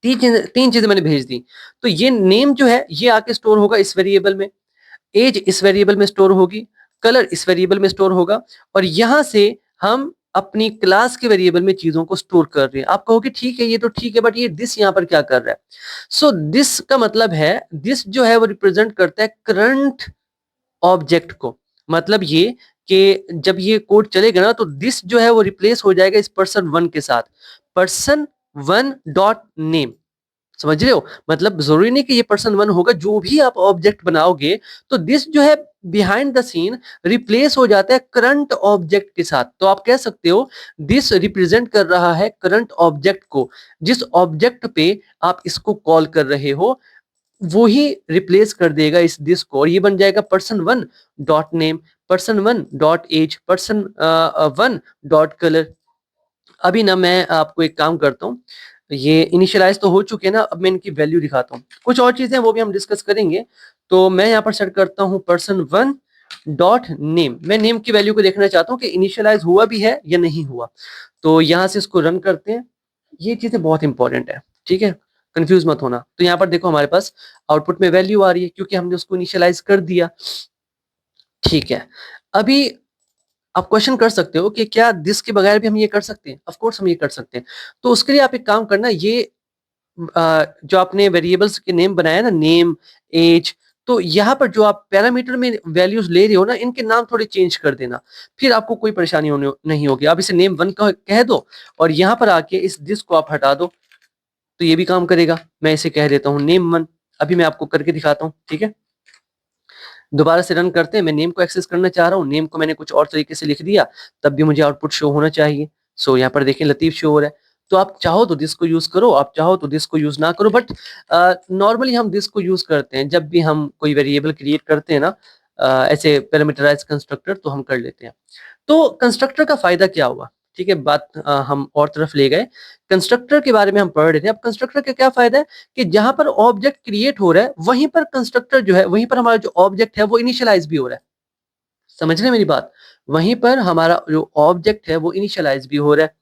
तीन चीजें मैंने भेज दी। तो ये नेम जो है ये आके स्टोर होगा इस वेरिएबल में, एज इस वेरिएबल में स्टोर होगी, कलर इस वेरिएबल में स्टोर होगा, और यहां से हम अपनी क्लास के वेरिएबल में चीजों को स्टोर कर रहे हैं। आप कहोगे ठीक है, ये तो ठीक है, बट ये दिस यहाँ पर क्या कर रहा है? सो दिस का मतलब है, दिस जो है वो रिप्रेजेंट करता है करंट ऑब्जेक्ट को। मतलब ये कि जब ये कोड चलेगा ना तो दिस जो है वो रिप्लेस हो जाएगा इस पर्सन वन के साथ, पर्सन वन डॉट नेम। समझ रहे हो? मतलब जरूरी नहीं कि ये पर्सन वन होगा, जो भी आप ऑब्जेक्ट बनाओगे तो दिस जो है बिहाइंड द सीन रिप्लेस हो जाता है करंट ऑब्जेक्ट के साथ। तो आप कह सकते हो दिस रिप्रेजेंट कर रहा है करंट ऑब्जेक्ट को, जिस ऑब्जेक्ट पे आप इसको कॉल कर रहे हो वो ही रिप्लेस कर देगा इस दिस को, और ये बन जाएगा person one dot name, person one dot age, person one dot colour. अभी ना मैं आपको एक काम करता हूँ, ये इनिशियलाइज तो हो चुके हैं ना, अब मैं इनकी वैल्यू दिखाता हूँ। कुछ और चीजें वो भी हम डिस्कस करेंगे। तो मैं यहाँ पर सेट करता हूँ पर्सन वन डॉट नेम। मैं नेम की वैल्यू को देखना चाहता हूँ कि इनिशियलाइज हुआ भी है या नहीं हुआ। तो यहाँ से इसको रन करते हैं। ये चीजें बहुत इंपॉर्टेंट है, ठीक है, कंफ्यूज मत होना। तो यहाँ पर देखो हमारे पास आउटपुट में वैल्यू आ रही है क्योंकि हमने उसको इनिशियलाइज कर दिया, ठीक है। अभी आप क्वेश्चन कर सकते हो कि क्या दिस के बगैर भी हम ये कर सकते हैं? ऑफ कोर्स हम ये कर सकते हैं। तो उसके लिए आप एक काम करना, ये जो आपने वेरिएबल्स के नेम बनाया ना, नेम, एज, तो यहाँ पर जो आप पैरामीटर में वैल्यूज ले रहे हो ना, इनके नाम थोड़े चेंज कर देना, फिर आपको कोई परेशानी होने नहीं होगी। आप इसे नेम वन कह दो और यहाँ पर आके इस दिस को आप हटा दो, तो ये भी काम करेगा। मैं इसे कह देता हूँ नेम वन। अभी मैं आपको करके दिखाता हूँ, ठीक है। दोबारा से रन करते हैं। मैं नेम को एक्सेस करना चाह रहा हूँ, नेम को मैंने कुछ और तरीके से लिख दिया, तब भी मुझे आउटपुट शो होना चाहिए। सो यहाँ पर देखें लतीफ शो हो रहा है। तो आप चाहो तो दिस को यूज करो, आप चाहो तो दिस को यूज ना करो, बट नॉर्मली हम दिस को यूज करते हैं जब भी हम कोई वेरिएबल क्रिएट करते हैं ना, ऐसे पैरामीटराइज कंस्ट्रक्टर, तो हम कर लेते हैं। तो कंस्ट्रक्टर का फायदा क्या हुआ? ठीक है, बात हम और तरफ ले गए। कंस्ट्रक्टर के बारे में हम पढ़ रहे थे। अब कंस्ट्रक्टर का क्या फायदा है कि जहां पर ऑब्जेक्ट क्रिएट हो रहा है वहीं पर कंस्ट्रक्टर जो है, वहीं पर हमारा जो ऑब्जेक्ट है वो इनिशियलाइज भी हो रहा है। समझ रहे हैं मेरी बात? वहीं पर हमारा जो ऑब्जेक्ट है वो इनिशियलाइज भी हो रहा है।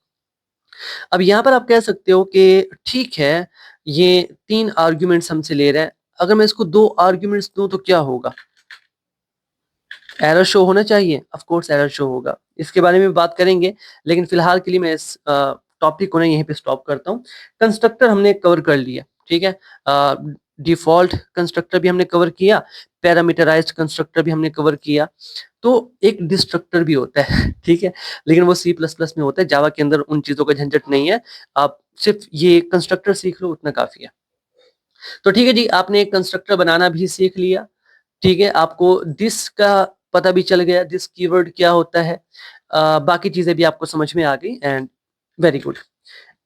अब यहाँ पर आप कह सकते हो कि ठीक है, ये 3 आर्ग्यूमेंट्स हमसे ले रहे हैं, अगर मैं इसको 2 आर्ग्यूमेंट्स दूं तो क्या होगा? एरर शो होना चाहिए, ऑफ कोर्स एरर शो होगा। इसके बारे में बात करेंगे, लेकिन फिलहाल के लिए मैं इस टॉपिक को ना यहीं पे स्टॉप करता हूँ। कंस्ट्रक्टर हमने कवर कर लिया, ठीक है। डिफॉल्ट कंस्ट्रक्टर भी हमने कवर किया, पैरामीटराइज्ड कंस्ट्रक्टर भी हमने कवर किया। तो एक डिस्ट्रक्टर भी होता है ठीक है, लेकिन वो C++ में होता है, जावा के अंदर उन चीजों का झंझट नहीं है। आप सिर्फ ये कंस्ट्रक्टर सीख लो, उतना काफी है। तो ठीक है जी, आपने एक कंस्ट्रक्टर बनाना भी सीख लिया, ठीक है। आपको दिस का पता भी चल गया, दिस कीवर्ड क्या होता है। बाकी चीजें भी आपको समझ में आ गई, एंड वेरी गुड।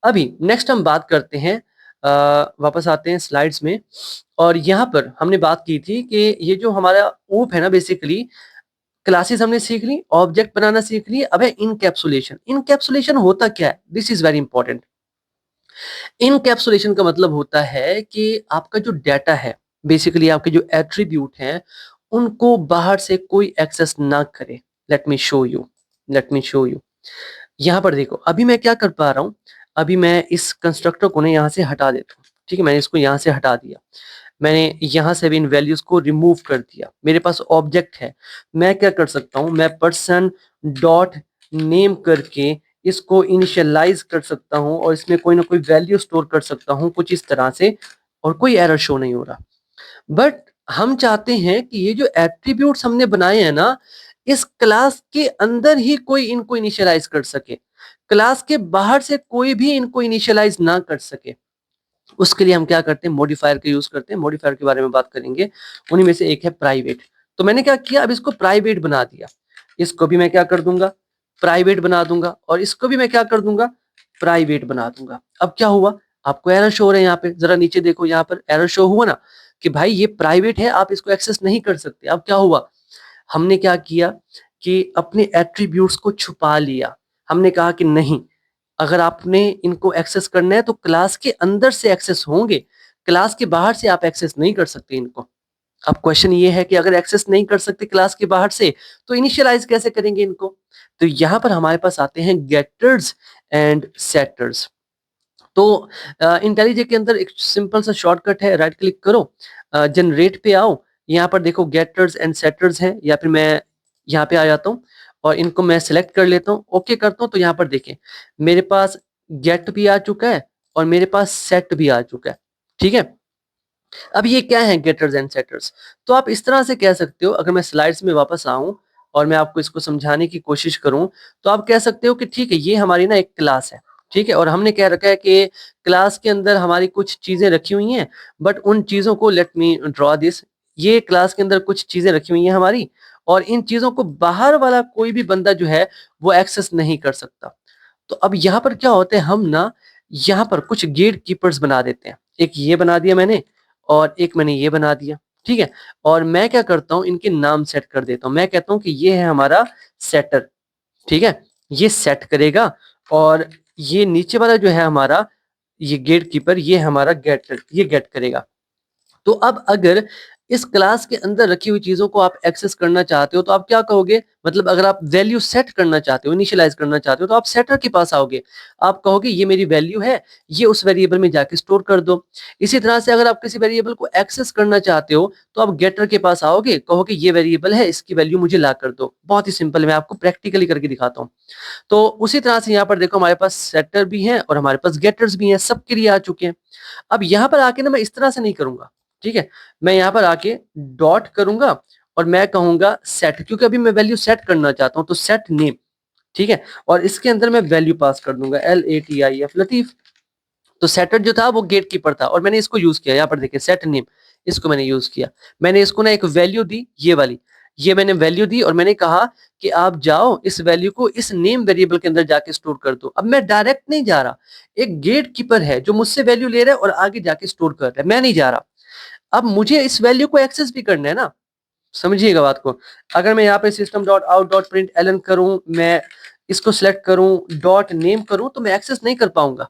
अभी नेक्स्ट हम बात करते हैं, वापस आते हैं स्लाइड्स में। और यहाँ पर हमने बात की थी कि ये जो हमारा ऊप है ना, बेसिकली क्लासेस हमने सीख ली, ऑब्जेक्ट बनाना सीख ली। अब है इनकैप्सुलेशन। इनकैप्सुलेशन होता क्या है? This is very important. Encapsulation का मतलब होता है कि आपका जो डाटा है, बेसिकली आपके जो एट्रीब्यूट हैं, उनको बाहर से कोई एक्सेस ना करे। Late me show you, late me show you. यहाँ पर देखो, अभी मैं क्या कर पा रहा हूँ, अभी मैं इस कंस्ट्रक्टर को ना यहाँ से हटा देता हूँ, ठीक है। मैंने इसको यहाँ से हटा दिया, मैंने यहाँ से भी इन वैल्यूज को रिमूव कर दिया। मेरे पास ऑब्जेक्ट है, मैं क्या कर सकता हूँ, मैं पर्सन डॉट नेम करके इसको इनिशियलाइज कर सकता हूँ और इसमें कोई ना कोई वैल्यू स्टोर कर सकता हूँ कुछ इस तरह से, और कोई एरर शो नहीं हो रहा। बट हम चाहते हैं कि ये जो एट्रीब्यूट्स हमने बनाए हैं ना, इस क्लास के अंदर ही कोई इनको इनिशियलाइज कर सके, क्लास के बाहर से कोई भी इनको इनिशियलाइज ना कर सके। उसके लिए हम क्या करते हैं, मॉडिफायर का यूज करते हैं। मॉडिफायर के बारे में बात करेंगे, उन्हीं में से एक है प्राइवेट। तो मैंने क्या किया, अब इसको प्राइवेट बना दिया, इसको भी मैं क्या कर दूंगा, प्राइवेट बना दूंगा, और इसको भी मैं क्या कर दूंगा, प्राइवेट बना दूंगा। अब क्या हुआ, आपको एरर शो हो रहा है यहाँ पे, जरा नीचे देखो, यहाँ पर एरर शो हुआ ना कि भाई ये प्राइवेट है, आप इसको एक्सेस नहीं कर सकते। अब क्या हुआ, हमने क्या किया कि अपने एट्रीब्यूट्स को छुपा लिया। हमने कहा कि नहीं, अगर आपने इनको एक्सेस करना है तो क्लास के अंदर से एक्सेस होंगे, क्लास के बाहर से आप एक्सेस नहीं कर सकते इनको। अब क्वेश्चन ये है कि अगर एक्सेस नहीं कर सकते क्लास के बाहर से, तो इनिशियलाइज कैसे करेंगे इनको। तो यहाँ पर हमारे पास आते हैं गेटर्स एंड सेटर्स। तो इंटेलिजे के अंदर एक सिंपल सा शॉर्टकट है, राइट क्लिक करो, जनरेट पे आओ, यहाँ पर देखो गेटर्स एंड सेटर्स हैं, या फिर मैं यहाँ पे आ जाता हूँ और इनको मैं सिलेक्ट कर लेता हूँ, ओके करता हूँ। तो यहाँ पर देखें, मेरे पास गेट भी आ चुका है और मेरे पास सेट भी आ चुका है, ठीक है। अब ये क्या है गेटर्स एंड सेटर्स, तो आप इस तरह से कह सकते हो, अगर मैं स्लाइड्स में वापस आऊं और मैं आपको इसको समझाने की कोशिश करूं, तो आप कह सकते हो कि ठीक है, ये हमारी ना एक क्लास है, ठीक है, और हमने कह रखा है कि क्लास के अंदर हमारी कुछ चीजें रखी हुई हैं, बट उन चीजों को, लेट मी ड्रॉ दिस, ये क्लास के अंदर कुछ चीजें रखी हुई हैं हमारी, और इन चीजों को बाहर वाला कोई भी बंदा जो है वो एक्सेस नहीं कर सकता। तो अब यहाँ पर क्या होता है, हम ना यहाँ पर कुछ गेट कीपर्स बना देते हैं। एक ये बना दिया मैंने, और एक मैंने ये बना दिया, ठीक है। और मैं क्या करता हूँ, इनके नाम सेट कर देता हूँ। मैं कहता हूँ कि ये है हमारा सेटर, ठीक है, ये सेट करेगा, और ये नीचे वाला जो है हमारा ये गेट कीपर, ये हमारा गेटर, ये गेट करेगा। तो अब अगर इस क्लास के अंदर रखी हुई चीजों को आप एक्सेस करना चाहते हो, तो आप क्या कहोगे, मतलब अगर आप वैल्यू सेट करना चाहते हो, इनिशियलाइज करना चाहते हो, तो आप सेटर के पास आओगे, आप कहोगे ये मेरी वैल्यू है, ये उस वेरिएबल में जाके स्टोर कर दो। इसी तरह से अगर आप किसी वेरिएबल को एक्सेस करना चाहते हो, तो आप गेटर के पास आओगे, कहोगे ये वेरिएबल है, इसकी वैल्यू मुझे ला कर दो। बहुत ही सिंपल है, मैं आपको प्रैक्टिकली करके दिखाता हूँ। तो उसी तरह से यहाँ पर देखो, हमारे पास सेटर भी है और हमारे पास गेटर्स भी हैं, सबके लिए आ चुके हैं। अब यहाँ पर आके ना मैं इस तरह से नहीं करूंगा, ठीक है, मैं यहाँ पर आके डॉट करूंगा और मैं कहूंगा सेट, क्योंकि अभी मैं वैल्यू सेट करना चाहता हूँ, तो सेट नेम, ठीक है, और इसके अंदर मैं वैल्यू पास कर दूंगा LATIF, लतीफ। तो सेटर जो था वो गेट कीपर था, और मैंने इसको यूज किया, यहाँ पर देखिए सेट नेम, इसको मैंने यूज किया। मैंने इसको ना एक वैल्यू दी, ये वाली, ये मैंने वैल्यू दी, और मैंने कहा कि आप जाओ इस वैल्यू को इस नेम वेरिएबल के अंदर जाके स्टोर कर दो। अब मैं डायरेक्ट नहीं जा रहा, एक गेट कीपर है जो मुझसे वैल्यू ले रहा है और आगे जाके स्टोर कर रहा है, मैं नहीं जा रहा। अब मुझे इस वैल्यू को एक्सेस भी करना है ना, समझिएगा बात को। अगर मैं यहाँ पे system dot out dot print ln करूं, मैं इसको सिलेक्ट करूं, डॉट नेम करूं, तो मैं एक्सेस नहीं कर पाऊंगा,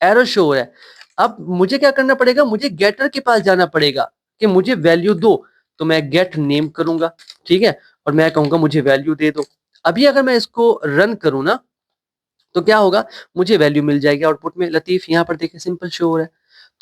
एरर शो हो रहा है। अब मुझे क्या करना पड़ेगा, मुझे गेटर के पास जाना पड़ेगा कि मुझे वैल्यू दो, तो मैं गेट नेम करूंगा, ठीक है, और मैं कहूंगा मुझे वैल्यू दे दो। अभी अगर मैं इसको रन करूं ना, तो क्या होगा, मुझे वैल्यू मिल जाएगी आउटपुट में, लतीफ यहाँ पर देखिए सिंपल शो हो रहा है।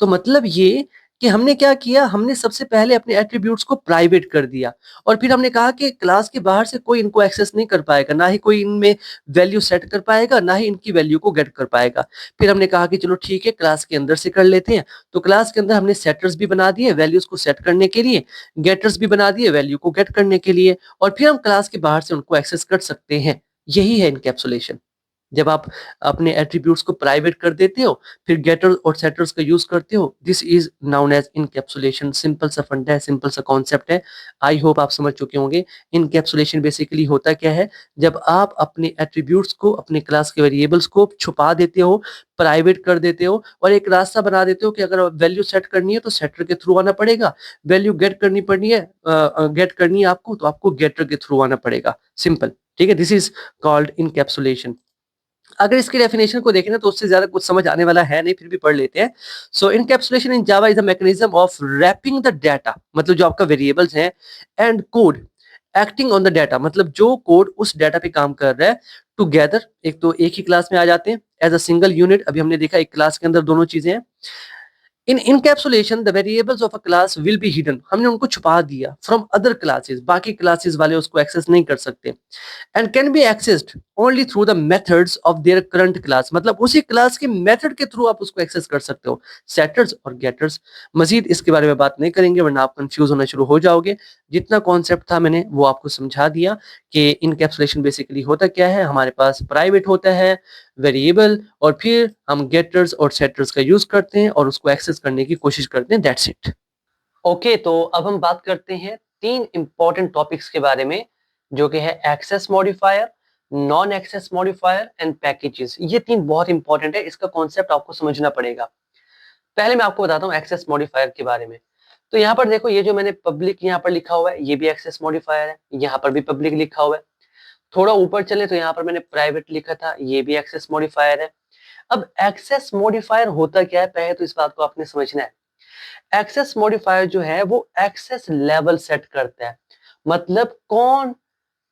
तो मतलब ये कि हमने क्या किया, हमने सबसे पहले अपने एट्रीब्यूट्स को प्राइवेट कर दिया, और फिर हमने कहा कि क्लास के बाहर से कोई इनको एक्सेस नहीं कर पाएगा, ना ही कोई इनमें वैल्यू सेट कर पाएगा, ना ही इनकी वैल्यू को गेट कर पाएगा। फिर हमने कहा कि चलो ठीक है, क्लास के अंदर से कर लेते हैं। तो क्लास के अंदर हमने सेटर्स भी बना दिए वैल्यूज को सेट करने के लिए, गेटर्स भी बना दिए वैल्यू को गेट करने के लिए, और फिर हम क्लास के बाहर से उनको एक्सेस कर सकते हैं। यही है इनकैप्सुलेशन। जब आप अपने एट्रीब्यूट्स को प्राइवेट कर देते हो, फिर गेटर्स और सेटर्स का यूज करते हो, this is known as encapsulation. Simple सा फंडा है, सिंपल सा कॉन्सेप्ट है, आई होप आप समझ चुके होंगे। इनकैप्सुलेशन बेसिकली होता क्या है, जब आप अपने एट्रीब्यूट्स को, अपने क्लास के वेरिएबल्स को छुपा देते हो, प्राइवेट कर देते हो, और एक रास्ता बना देते हो कि अगर वैल्यू सेट करनी है तो सेटर के थ्रू आना पड़ेगा, वैल्यू गेट करनी पड़नी है, गेट करनी है आपको, तो आपको गेटर के थ्रू आना पड़ेगा, सिंपल, ठीक है। This is called encapsulation. अगर इसकी डेफिनेशन को देखें ना, तो उससे ज्यादा कुछ समझ आने वाला है नहीं, फिर भी पढ़ लेते हैं। So encapsulation in Java is a mechanism of wrapping the data, मतलब जो आपका वेरिएबल्स हैं, and code acting on the data, मतलब जो कोड उस डाटा पे काम कर रहा है, टुगेदर, एक तो एक ही क्लास में आ जाते हैं, एज अ सिंगल यूनिट। अभी हमने देखा एक क्लास के अंदर दोनों चीजें हैं, in encapsulation the variables of a class will be hidden, हमने उनको छुपा दिया फ्रॉम अदर क्लासेस, बाकी क्लासेस वाले उसको एक्सेस नहीं कर सकते, and can be accessed only through the methods of their current class, मतलब उसी क्लास के मेथड के थ्रू आप उसको एक्सेस कर सकते हो, सेटर्स और गेटर्स। मजीद इसके बारे में बात नहीं करेंगे वरना आप कंफ्यूज होना शुरू हो जाओगे। जितना कॉन्सेप्ट था मैंने वो आपको समझा दिया कि इनकैप्सुलेशन बेसिकली होता क्या है। हमारे पास प्राइवेट होता है वेरिएबल और फिर हम गेटर्स और सेटर्स का यूज करते हैं और उसको एक्सेस करने की कोशिश करते हैं, दैट्स इट। ओके, तो अब हम बात करते हैं तीन इंपॉर्टेंट टॉपिक्स के बारे में, जो कि है access modifier, non access modifier and packages. ये तीन बहुत इंपॉर्टेंट है, इसका कॉन्सेप्ट आपको समझना पड़ेगा। पहले मैं आपको बताता हूँ एक्सेस मॉडिफायर के बारे में। तो यहाँ पर देखो, ये जो मैंने पब्लिक यहाँ पर लिखा हुआ है ये भी एक्सेस मॉडिफायर है, यहाँ पर भी पब्लिक लिखा हुआ है। थोड़ा ऊपर चले तो यहाँ पर मैंने प्राइवेट लिखा था, ये भी एक्सेस मॉडिफायर है। अब एक्सेस मॉडिफायर होता क्या है, पहले तो इस बात को आपने समझना है। एक्सेस मॉडिफायर जो है वो एक्सेस लेवल सेट करता है, मतलब कौन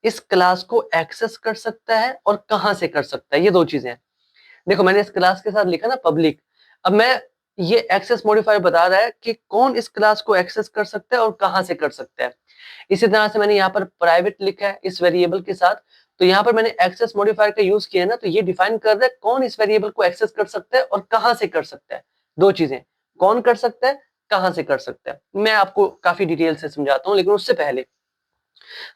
इस क्लास को एक्सेस कर सकता है और कहां से कर सकता है, ये दो चीजें हैं। देखो, मैंने इस क्लास के साथ लिखा ना पब्लिक, अब मैं ये एक्सेस मॉडिफायर बता रहा है कि कौन इस क्लास को एक्सेस कर सकता है और कहां से कर सकता है। इसी तरह से मैंने यहाँ पर प्राइवेट लिखा है इस वेरिएबल के साथ, तो यहाँ पर मैंने एक्सेस मॉडिफायर का यूज किया है ना, तो ये डिफाइन कर रहा है कौन इस वेरिएबल को एक्सेस कर सकता है और कहां से कर सकता है। दो चीजें, कौन कर सकता है, कहां से कर सकता है। मैं आपको काफी डिटेल से समझाता हूँ, लेकिन उससे पहले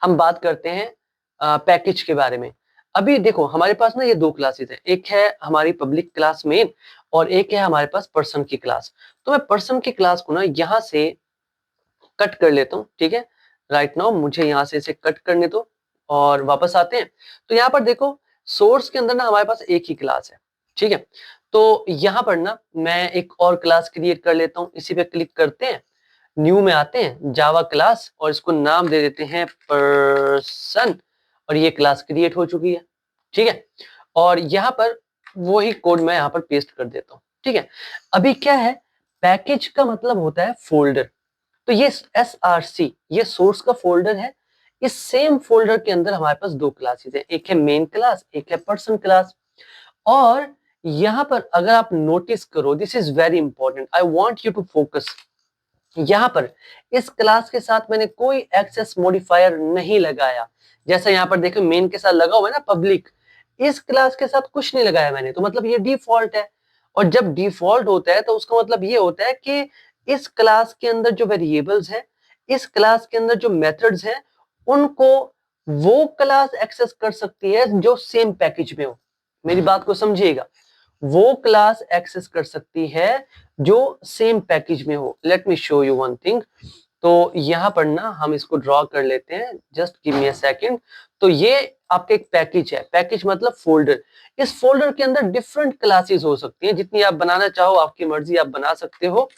हम बात करते हैं पैकेज के बारे में। अभी देखो, हमारे पास ना ये दो क्लासेस हैं, एक है हमारी पब्लिक क्लास मेन और एक है हमारे पास पर्सन की क्लास। तो मैं पर्सन की क्लास को ना यहाँ से कट कर लेता हूँ, ठीक है। राइट नाउ मुझे यहाँ से इसे कट करने दो और वापस आते हैं। तो यहाँ पर देखो, सोर्स के अंदर ना हमारे पास एक ही क्लास है, ठीक है। तो यहाँ पर ना मैं एक और क्लास क्रिएट कर लेता हूँ, इसी पे क्लिक करते हैं, न्यू में आते हैं, जावा क्लास, और इसको नाम दे देते हैं पर्सन, और ये क्लास क्रिएट हो चुकी है, ठीक है। और यहाँ पर वही कोड मैं यहाँ पर पेस्ट कर देता हूँ, ठीक है। अभी क्या है, पैकेज का मतलब होता है फोल्डर। तो ये SRC ये सोर्स का फोल्डर है। इस सेम फोल्डर के अंदर हमारे पास दो क्लासेस हैं, एक है मेन क्लास, एक है पर्सन क्लास। और यहाँ पर अगर आप नोटिस करो, this is very important, I want you to focus. यहाँ पर इस क्लास के साथ मैंने कोई एक्सेस मॉडिफायर नहीं लगाया। जैसा यहाँ पर देखो मेन के साथ लगा हुआ है ना पब्लिक, इस क्लास के साथ कुछ नहीं लगाया मैंने, तो मतलब ये डिफॉल्ट है। और जब डिफॉल्ट होता है तो उसका मतलब ये होता है कि इस क्लास के अंदर जो वेरिएबल्स हैं, इस क्लास के अंदर जो मेथड्स हैं, उनको वो क्लास एक्सेस कर सकती है जो सेम पैकेज में हो। मेरी बात को समझिएगा, वो क्लास एक्सेस कर सकती है जो सेम पैकेज में हो। Late me show you one thing. तो यहाँ पर ना हम इसको ड्रॉ कर लेते हैं, just give me a second. तो ये आपका एक पैकेज है, पैकेज मतलब फोल्डर। इस फोल्डर के अंदर डिफरेंट क्लासेस हो सकती हैं, जितनी आप बनाना चाहो आपकी मर्जी, आप बना सकते हो।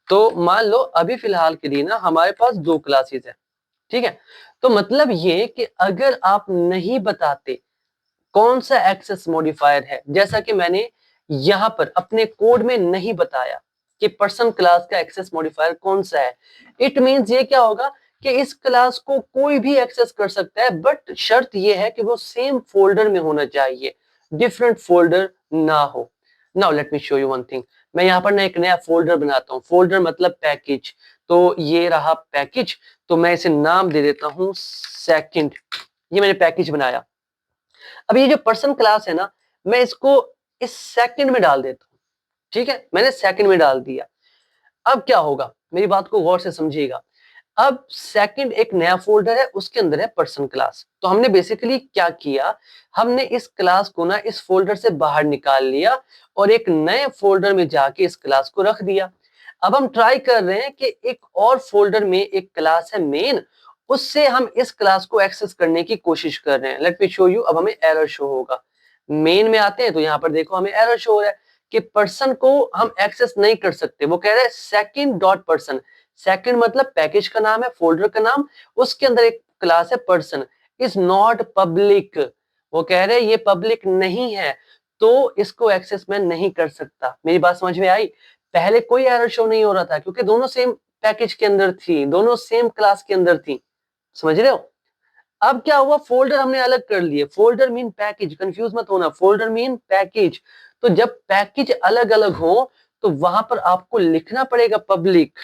तो मान लो अभी फिलहाल के लिए ना हमारे पास दो क्लासेस है, ठीक है। तो मतलब ये कि अगर आप नहीं बताते कौन सा एक्सेस मॉडिफायर है, जैसा कि मैंने यहां पर अपने कोड में नहीं बताया कि पर्सन क्लास का एक्सेस मॉडिफायर कौन सा है, इट मींस ये क्या होगा कि इस क्लास को कोई भी एक्सेस कर सकता है, बट शर्त ये है कि वो सेम फोल्डर में होना चाहिए, डिफरेंट फोल्डर ना हो। Now let me show you one thing. मैं यहाँ पर ना एक नया फोल्डर बनाता हूँ, फोल्डर मतलब पैकेज। तो ये रहा पैकेज, तो मैं इसे नाम दे देता हूँ सेकंड। ये मैंने पैकेज बनाया। अब ये जो पर्सन क्लास है ना, मैं इसको इस सेकंड में डाल देता हूँ, ठीक है। मैंने सेकंड में डाल दिया। अब क्या होगा, मेरी बात को गौर से समझिएगा। अब सेकंड एक नया फोल्डर है, उसके अंदर है पर्सन क्लास। तो हमने बेसिकली क्या किया, हमने इस क्लास को ना इस फोल्डर से बाहर निकाल लिया और एक नए फोल्डर में जाके इस क्लास को रख दिया। अब हम ट्राई कर रहे हैं कि एक और फोल्डर में एक क्लास है मेन, उससे हम इस क्लास को एक्सेस करने की कोशिश कर रहे हैं। Late me show you. अब हमें एरर शो होगा, मेन में आते हैं तो यहाँ पर देखो हमें एरर शो हो रहा है कि पर्सन को हम एक्सेस नहीं कर सकते। वो कह रहे हैं सेकंड डॉट पर्सन, सेकंड मतलब पैकेज का नाम है, फोल्डर का नाम, उसके अंदर एक क्लास है पर्सन, इज नॉट पब्लिक। वो कह रहे हैं ये पब्लिक नहीं है, तो इसको एक्सेस मैं नहीं कर सकता। मेरी बात समझ में आई? पहले कोई एरर शो नहीं हो रहा था क्योंकि दोनों सेम पैकेज के अंदर थी, दोनों सेम क्लास के अंदर थी। समझ रहे हो? अब क्या हुआ, फोल्डर हमने अलग कर लिए। फोल्डर मीन पैकेज, कंफ्यूज मत होना, फोल्डर मीन पैकेज। तो जब पैकेज अलग अलग हो तो वहां पर आपको लिखना पड़ेगा पब्लिक।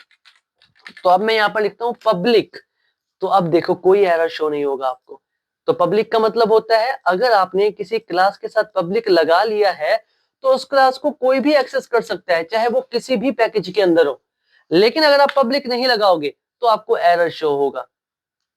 तो अब मैं यहाँ पर लिखता हूँ पब्लिक, तो अब देखो कोई एरर शो नहीं होगा आपको। तो पब्लिक का मतलब होता है अगर आपने किसी क्लास के साथ पब्लिक लगा लिया है तो उस क्लास को कोई भी एक्सेस कर सकता है, चाहे वो किसी भी पैकेज के अंदर हो। लेकिन अगर आप पब्लिक नहीं लगाओगे तो आपको एरर शो होगा,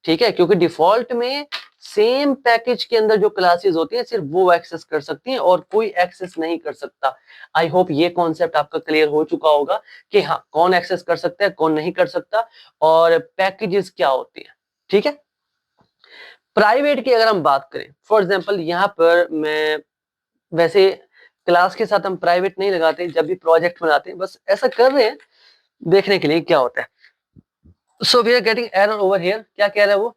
ठीक है, क्योंकि डिफॉल्ट में सेम पैकेज के अंदर जो क्लासेस होती हैं सिर्फ वो एक्सेस कर सकती हैं और कोई एक्सेस नहीं कर सकता। आई होप ये कॉन्सेप्ट आपका क्लियर हो चुका होगा कि हाँ कौन एक्सेस कर सकता है कौन नहीं कर सकता और पैकेजेस क्या होती हैं, ठीक है। प्राइवेट की अगर हम बात करें, फॉर एग्जांपल यहाँ पर मैं, वैसे क्लास के साथ हम प्राइवेट नहीं लगाते, जब भी प्रोजेक्ट बनाते हैं बस ऐसा कर रहे हैं देखने के लिए क्या होता है। So we are getting error over here, क्या कह रहा है वो,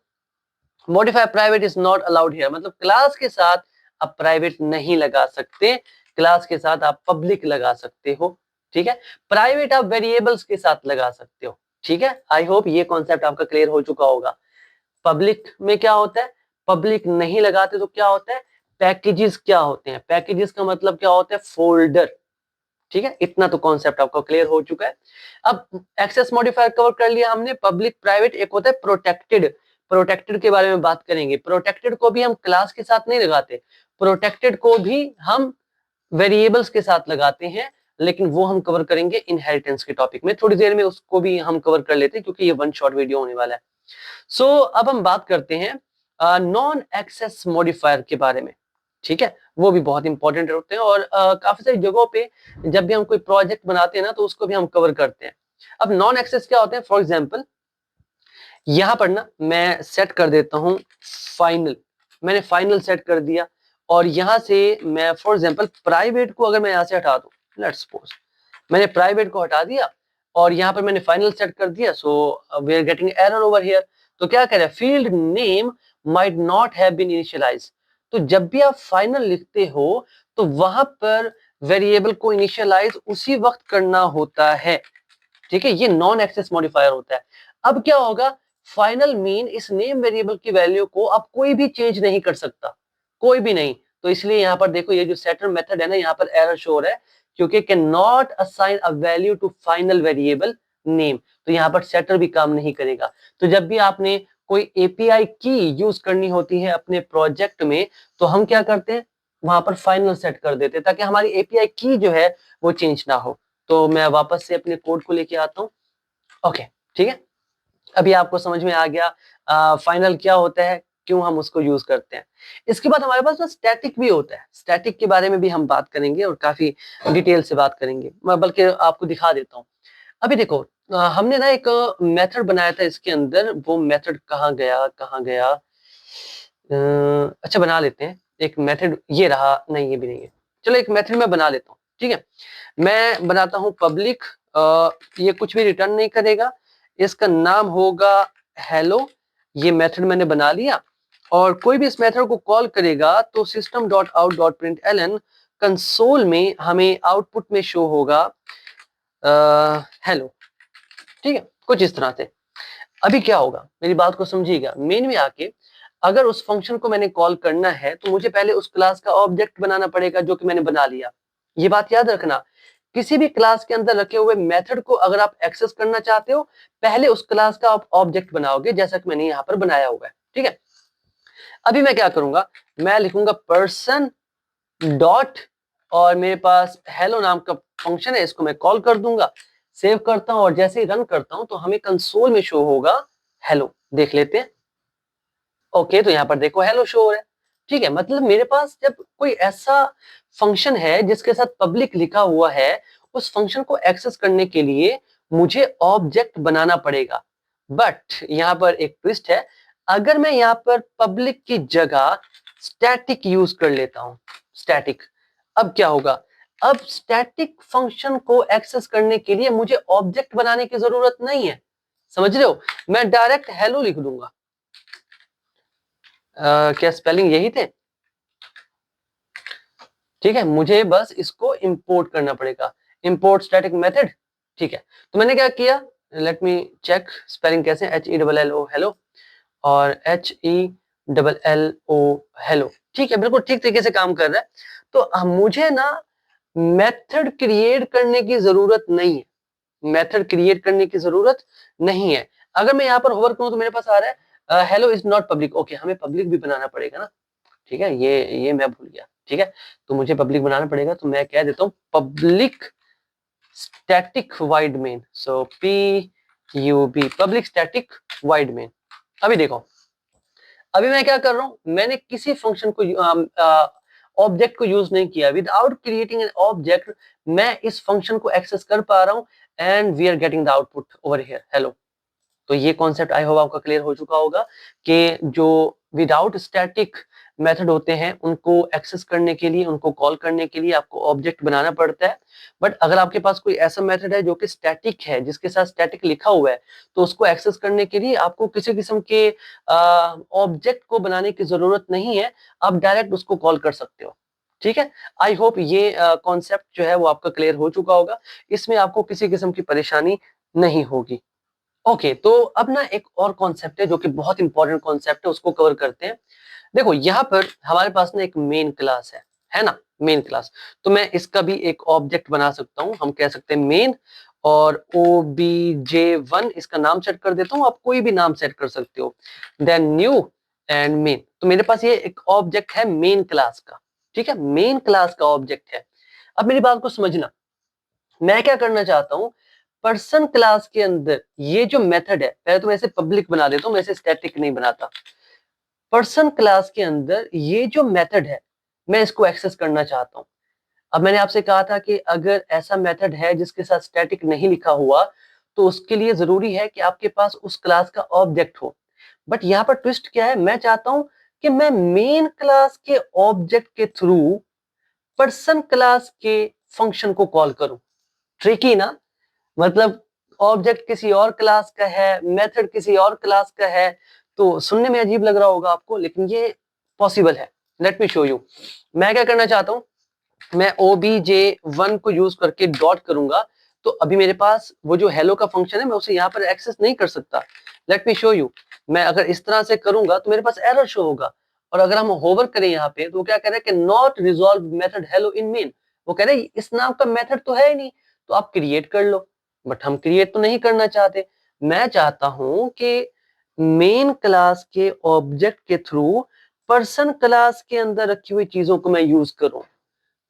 modify private is not allowed here, मतलब क्लास के साथ आप प्राइवेट नहीं लगा सकते, क्लास के साथ आप पब्लिक लगा सकते हो, ठीक है। प्राइवेट आप वेरिएबल्स के साथ लगा सकते हो, ठीक है। आई होप ये कॉन्सेप्ट आपका क्लियर हो चुका होगा। पब्लिक में क्या होता है, पब्लिक नहीं लगाते तो क्या होता है, पैकेजेस क्या होते हैं, पैकेजेस का मतलब क्या होता है, फोल्डर, ठीक है। इतना तो कॉन्सेप्ट आपको क्लियर हो चुका है। अब एक्सेस मॉडिफायर कवर कर लिया हमने, पब्लिक प्राइवेट, एक होता है प्रोटेक्टेड। प्रोटेक्टेड के बारे में बात करेंगे। प्रोटेक्टेड को भी हम क्लास के साथ नहीं लगाते, प्रोटेक्टेड को भी हम वेरिएबल्स के साथ लगाते हैं, लेकिन वो हम कवर करेंगे इनहेरिटेंस के टॉपिक में, थोड़ी देर में उसको भी हम कवर कर लेते हैं क्योंकि ये वन शॉट वीडियो होने वाला है। सो अब हम बात करते हैं नॉन एक्सेस मॉडिफायर के बारे में, ठीक है। वो भी बहुत इंपॉर्टेंट होते हैं और काफी सारी जगहों पे जब भी हम कोई प्रोजेक्ट बनाते हैं ना तो उसको भी हम कवर करते हैं। अब नॉन एक्सेस क्या होते हैं, फॉर एग्जाम्पल यहां पर ना मैं सेट कर देता हूं फाइनल, मैंने फाइनल सेट कर दिया और यहां से मैं फॉर एग्जाम्पल प्राइवेट को अगर मैं यहां से हटा दूं, लेट्स सपोज मैंने प्राइवेट को हटा दिया और यहाँ पर मैंने फाइनल सेट कर दिया, so we are getting error over here. तो क्या कह रहा है, field name might not have been initialised. तो जब भी आप फाइनल लिखते हो तो वहां पर वेरिएबल को इनिशियलाइज उसी वक्त करना होता है, ठीक है। ये नॉन एक्सेस मॉडिफायर होता है। अब क्या होगा, फाइनल मीन इस नेम वेरिएबल की वैल्यू को अब कोई भी चेंज नहीं कर सकता, कोई भी नहीं। तो इसलिए यहाँ पर देखो ये जो सेटर मेथड है ना, यहाँ पर एरर शो हो रहा है क्योंकि can not assign a value to final variable name. तो यहाँ पर सेटर भी काम नहीं करेगा। तो जब भी आपने कोई एपीआई की यूज करनी होती है अपने प्रोजेक्ट में तो हम क्या करते हैं, वहां पर फाइनल सेट कर देते हैं ताकि हमारी एपीआई की जो है वो चेंज ना हो। तो मैं वापस से अपने कोड को लेके आता हूँ, ओके, ठीक है। अभी आपको समझ में आ गया फाइनल क्या होता है, क्यों हम उसको यूज करते हैं। इसके बाद हमारे पास ना स्टैटिक भी होता है, स्टैटिक के बारे में भी हम बात करेंगे और काफी डिटेल से बात करेंगे, मैं बल्कि आपको दिखा देता हूँ। अभी देखो हमने ना एक मेथड बनाया था इसके अंदर, वो मेथड कहाँ गया कहाँ गया, अच्छा बना लेते हैं एक मेथड, ये रहा, नहीं ये भी नहीं है, चलो एक मेथड मैं बना लेता हूँ, ठीक है। मैं बनाता हूँ पब्लिक, ये कुछ भी रिटर्न नहीं करेगा, इसका नाम होगा हेलो। ये मेथड मैंने बना लिया और कोई भी इस मेथड को कॉल करेगा तो system.out.println कंसोल में हमें आउटपुट में शो होगा हेलो, ठीक है, कुछ इस तरह से। अभी क्या होगा, मेरी बात को समझिएगा, मेन में आके अगर उस फंक्शन को मैंने कॉल करना है तो मुझे पहले उस क्लास का ऑब्जेक्ट बनाना पड़ेगा जो कि मैंने बना लिया। ये बात याद रखना, किसी भी क्लास के अंदर रखे हुए मेथड को अगर आप एक्सेस करना चाहते हो पहले उस क्लास का आप ऑब्जेक्ट बनाओगे, जैसा कि मैंने यहाँ पर बनाया हुआ है, ठीक है। अभी मैं क्या करूंगा, मैं लिखूंगा पर्सन डॉट और मेरे पास हेलो नाम का फंक्शन है, इसको मैं कॉल कर दूंगा, सेव करता हूं और जैसे ही रन करता हूं तो हमें कंसोल में शो होगा हेलो, देख लेते हैं। ओके, तो यहाँ पर देखो हेलो शो हो रहा है, ठीक है। मतलब मेरे पास जब कोई ऐसा फंक्शन है जिसके साथ पब्लिक लिखा हुआ है, उस फंक्शन को एक्सेस करने के लिए मुझे ऑब्जेक्ट बनाना पड़ेगा। बट यहाँ पर एक ट्विस्ट है, अगर मैं यहाँ पर पब्लिक की जगह स्टैटिक यूज कर लेता हूँ, स्टैटिक, अब क्या होगा, अब स्टैटिक फंक्शन को एक्सेस करने के लिए मुझे ऑब्जेक्ट बनाने की जरूरत नहीं है, समझ रहे हो, मैं डायरेक्ट हेलो लिख दूंगा। क्या स्पेलिंग यही थे, ठीक है, मुझे बस इसको इंपोर्ट करना पड़ेगा, इंपोर्ट स्टैटिक मेथड, ठीक है। तो मैंने क्या किया, लेट मी चेक स्पेलिंग कैसे, HELLO हेलो और HELLO हेलो, ठीक है, बिल्कुल ठीक तरीके से काम कर रहा है। तो मुझे ना मेथड क्रिएट करने की जरूरत नहीं है, मेथड क्रिएट करने की जरूरत नहीं है। अगर मैं यहाँ पर होवर करूं तो मेरे पास आ रहा है hello is not public. Okay, हमें पब्लिक भी बनाना पड़ेगा ना, ठीक है, ये मैं भूल गया, ठीक है, तो मुझे पब्लिक बनाना पड़ेगा, तो मैं कह देता हूँ पब्लिक स्टैटिक वाइड मेन। सो PUB public static wide main. अभी देखो, अभी मैं क्या कर रहा हूं, मैंने किसी फंक्शन को ऑब्जेक्ट को यूज नहीं किया। विदाउट क्रिएटिंग एन ऑब्जेक्ट मैं इस फंक्शन को एक्सेस कर पा रहा हूं and we are getting the output over here hello. तो ये कॉन्सेप्ट आई होप आपका क्लियर हो चुका होगा कि जो विदाउट स्टैटिक मेथड होते हैं उनको एक्सेस करने के लिए, उनको कॉल करने के लिए आपको ऑब्जेक्ट बनाना पड़ता है। बट अगर आपके पास कोई ऐसा मेथड है जो कि स्टैटिक है, जिसके साथ स्टैटिक लिखा हुआ है, तो उसको एक्सेस करने के लिए आपको किसी किस्म के ऑब्जेक्ट को बनाने की जरूरत नहीं है, आप डायरेक्ट उसको कॉल कर सकते हो। ठीक है, आई होप ये कॉन्सेप्ट जो है वो आपका क्लियर हो चुका होगा, इसमें आपको किसी किस्म की परेशानी नहीं होगी। ओके, तो अब ना एक और कॉन्सेप्ट है जो कि बहुत इंपॉर्टेंट कॉन्सेप्ट है, उसको कवर करते हैं। देखो यहाँ पर हमारे पास ना एक मेन क्लास है ना, मेन क्लास। तो मैं इसका भी एक ऑब्जेक्ट बना सकता हूँ, हम कह सकते हैं मेन, और obj1 इसका नाम सेट कर देता हूँ, आप कोई भी नाम सेट कर सकते हो, देन न्यू एंड मेन। तो मेरे पास ये एक ऑब्जेक्ट है मेन क्लास का, ठीक है, मेन क्लास का ऑब्जेक्ट है। अब मेरी बात को समझना, मैं क्या करना चाहता हूं, पर्सन क्लास के अंदर ये जो मेथड है, पहले तो मैं इसे पब्लिक बना देता हूं, मैं इसे स्टैटिक नहीं बनाता। पर्सन क्लास के अंदर ये जो मेथड है मैं इसको एक्सेस करना चाहता हूं। अब मैंने आपसे कहा था कि अगर ऐसा मेथड है जिसके साथ स्टैटिक नहीं लिखा हुआ, तो उसके लिए जरूरी है कि आपके पास उस क्लास का ऑब्जेक्ट हो। बट यहाँ पर ट्विस्ट क्या है, मैं चाहता हूं कि मैं मेन क्लास के ऑब्जेक्ट के थ्रू पर्सन क्लास के फंक्शन को कॉल करूं। ट्रिकी ना, मतलब ऑब्जेक्ट किसी और क्लास का है, मेथड किसी और क्लास का है, तो सुनने में अजीब लग रहा होगा आपको, लेकिन ये पॉसिबल है। Late me show you. मैं क्या करना चाहता हूं, मैं obj1 को यूज करके डॉट करूंगा, तो अभी मेरे पास वो जो हेलो का फंक्शन है मैं उसे यहाँ पर एक्सेस नहीं कर सकता। Late me show you. मैं अगर इस तरह से करूंगा तो मेरे पास एरर शो होगा, और अगर हम होवर करें यहाँ पे तो वो क्या कह रहा है कि not resolve method hello in main. वो कह रहे हैं इस नाम का मेथड तो है ही नहीं, तो आप क्रिएट कर लो। बट हम क्रिएट तो नहीं करना चाहते, मैं चाहता हूं कि मेन क्लास के ऑब्जेक्ट के थ्रू पर्सन क्लास के अंदर रखी हुई चीजों को मैं यूज करूं।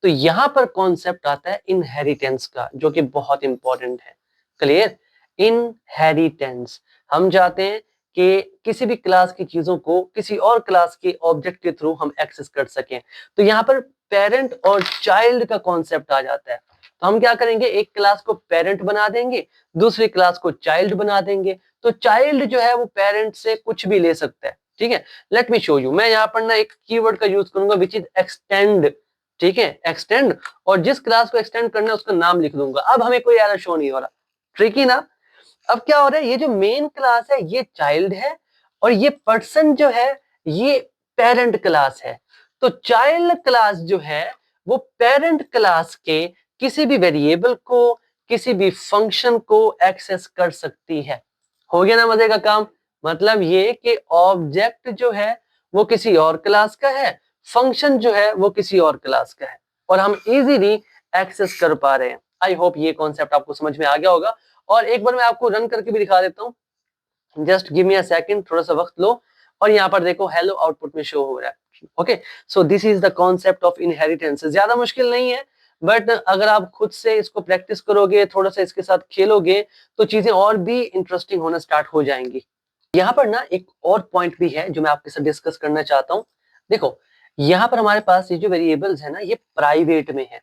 तो यहां पर कॉन्सेप्ट आता है इनहेरिटेंस का, जो कि बहुत इंपॉर्टेंट है। Clear, inheritance. हम चाहते हैं कि किसी भी क्लास की चीजों को किसी और क्लास के ऑब्जेक्ट के थ्रू हम एक्सेस कर सकें। तो यहाँ पर पेरेंट और चाइल्ड का कॉन्सेप्ट आ जाता है। तो हम क्या करेंगे, एक क्लास को पेरेंट बना देंगे, दूसरी क्लास को चाइल्ड बना देंगे। तो चाइल्ड जो है वो पेरेंट से कुछ भी ले सकता है, ठीक है। Late me show you. मैं यहाँ पर ना एक कीवर्ड का यूज करूंगा विच इज एक्सटेंड, ठीक है, एक्सटेंड, और जिस क्लास को एक्सटेंड करना है उसका नाम लिख दूंगा। अब हमें कोई एरर शो नहीं हो रहा, ट्रिकी ना। अब क्या हो रहा है, ये जो मेन क्लास है ये चाइल्ड है, और ये पर्सन जो है ये पेरेंट क्लास है। तो चाइल्ड क्लास जो है वो पेरेंट क्लास के किसी भी वेरिएबल को, किसी भी फंक्शन को एक्सेस कर सकती है। हो गया ना मजे का काम। मतलब ये कि ऑब्जेक्ट जो है वो किसी और क्लास का है, फंक्शन जो है वो किसी और क्लास का है, और हम इजीली एक्सेस कर पा रहे हैं। आई होप ये कॉन्सेप्ट आपको समझ में आ गया होगा। और एक बार मैं आपको रन करके भी दिखा देता हूँ। Just give me a second, थोड़ा सा वक्त लो, और यहाँ पर देखो हेलो आउटपुट में शो हो रहा है। Okay, so this is the concept of inheritance. ज्यादा मुश्किल नहीं है, बट अगर आप खुद से इसको प्रैक्टिस करोगे, थोड़ा सा इसके साथ खेलोगे, तो चीजें और भी इंटरेस्टिंग होना स्टार्ट हो जाएंगी। यहाँ पर ना एक और पॉइंट भी है जो मैं आपके साथ डिस्कस करना चाहता हूँ। देखो, यहाँ पर हमारे पास ये जो वेरिएबल्स है ना, ये प्राइवेट में है,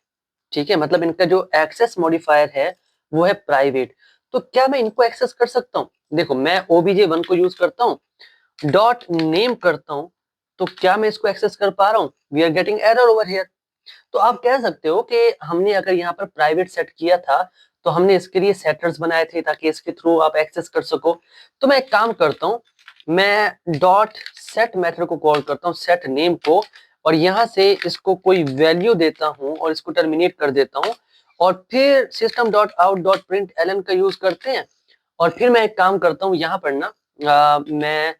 ठीक है, मतलब इनका जो एक्सेस मॉडिफायर है वो है प्राइवेट। तो क्या मैं इनको एक्सेस कर सकता हूँ? देखो, मैं obj1 को यूज करता हूँ, डॉट नेम करता हूँ, तो क्या मैं इसको एक्सेस कर पा रहा हूँ? We are getting error over here. तो आप कह सकते हो कि हमने अगर यहाँ पर प्राइवेट सेट किया था, तो हमने इसके लिए सेटर्स बनाए थे ताकि इसके थ्रू आप एक्सेस कर सको। तो मैं एक काम करता हूँ, मैं डॉट सेट मेथड को कॉल करता हूँ, सेट नेम को, और यहाँ से इसको कोई वैल्यू देता हूँ और इसको टर्मिनेट कर देता हूँ, और फिर system dot out dot print ln का यूज करते हैं। और फिर मैं एक काम करता हूँ, यहाँ पर ना मैं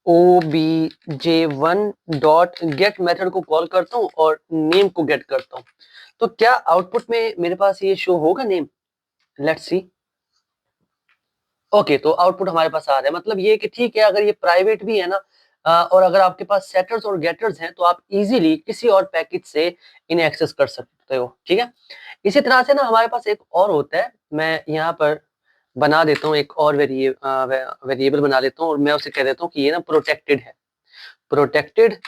obj1.get मेथड को कॉल करता हूँ और नेम को गेट करता हूँ, तो क्या आउटपुट में मेरे पास ये शो होगा नेम? Let's see. ओके, तो आउटपुट हमारे पास आ रहा है, मतलब ये कि ठीक है, अगर ये प्राइवेट भी है ना और अगर आपके पास सेटर्स और गेटर्स हैं तो आप इजीली किसी और पैकेज से इन्हें एक्सेस कर सकते हो। ठीक है, इसी तरह से ना हमारे पास एक और होता है, मैं यहाँ पर बना देता हूँ एक और वेरिएबल बना लेता हूँ और मैं उसे कह देता हूँ कि ये ना प्रोटेक्टेड है, प्रोटेक्टेड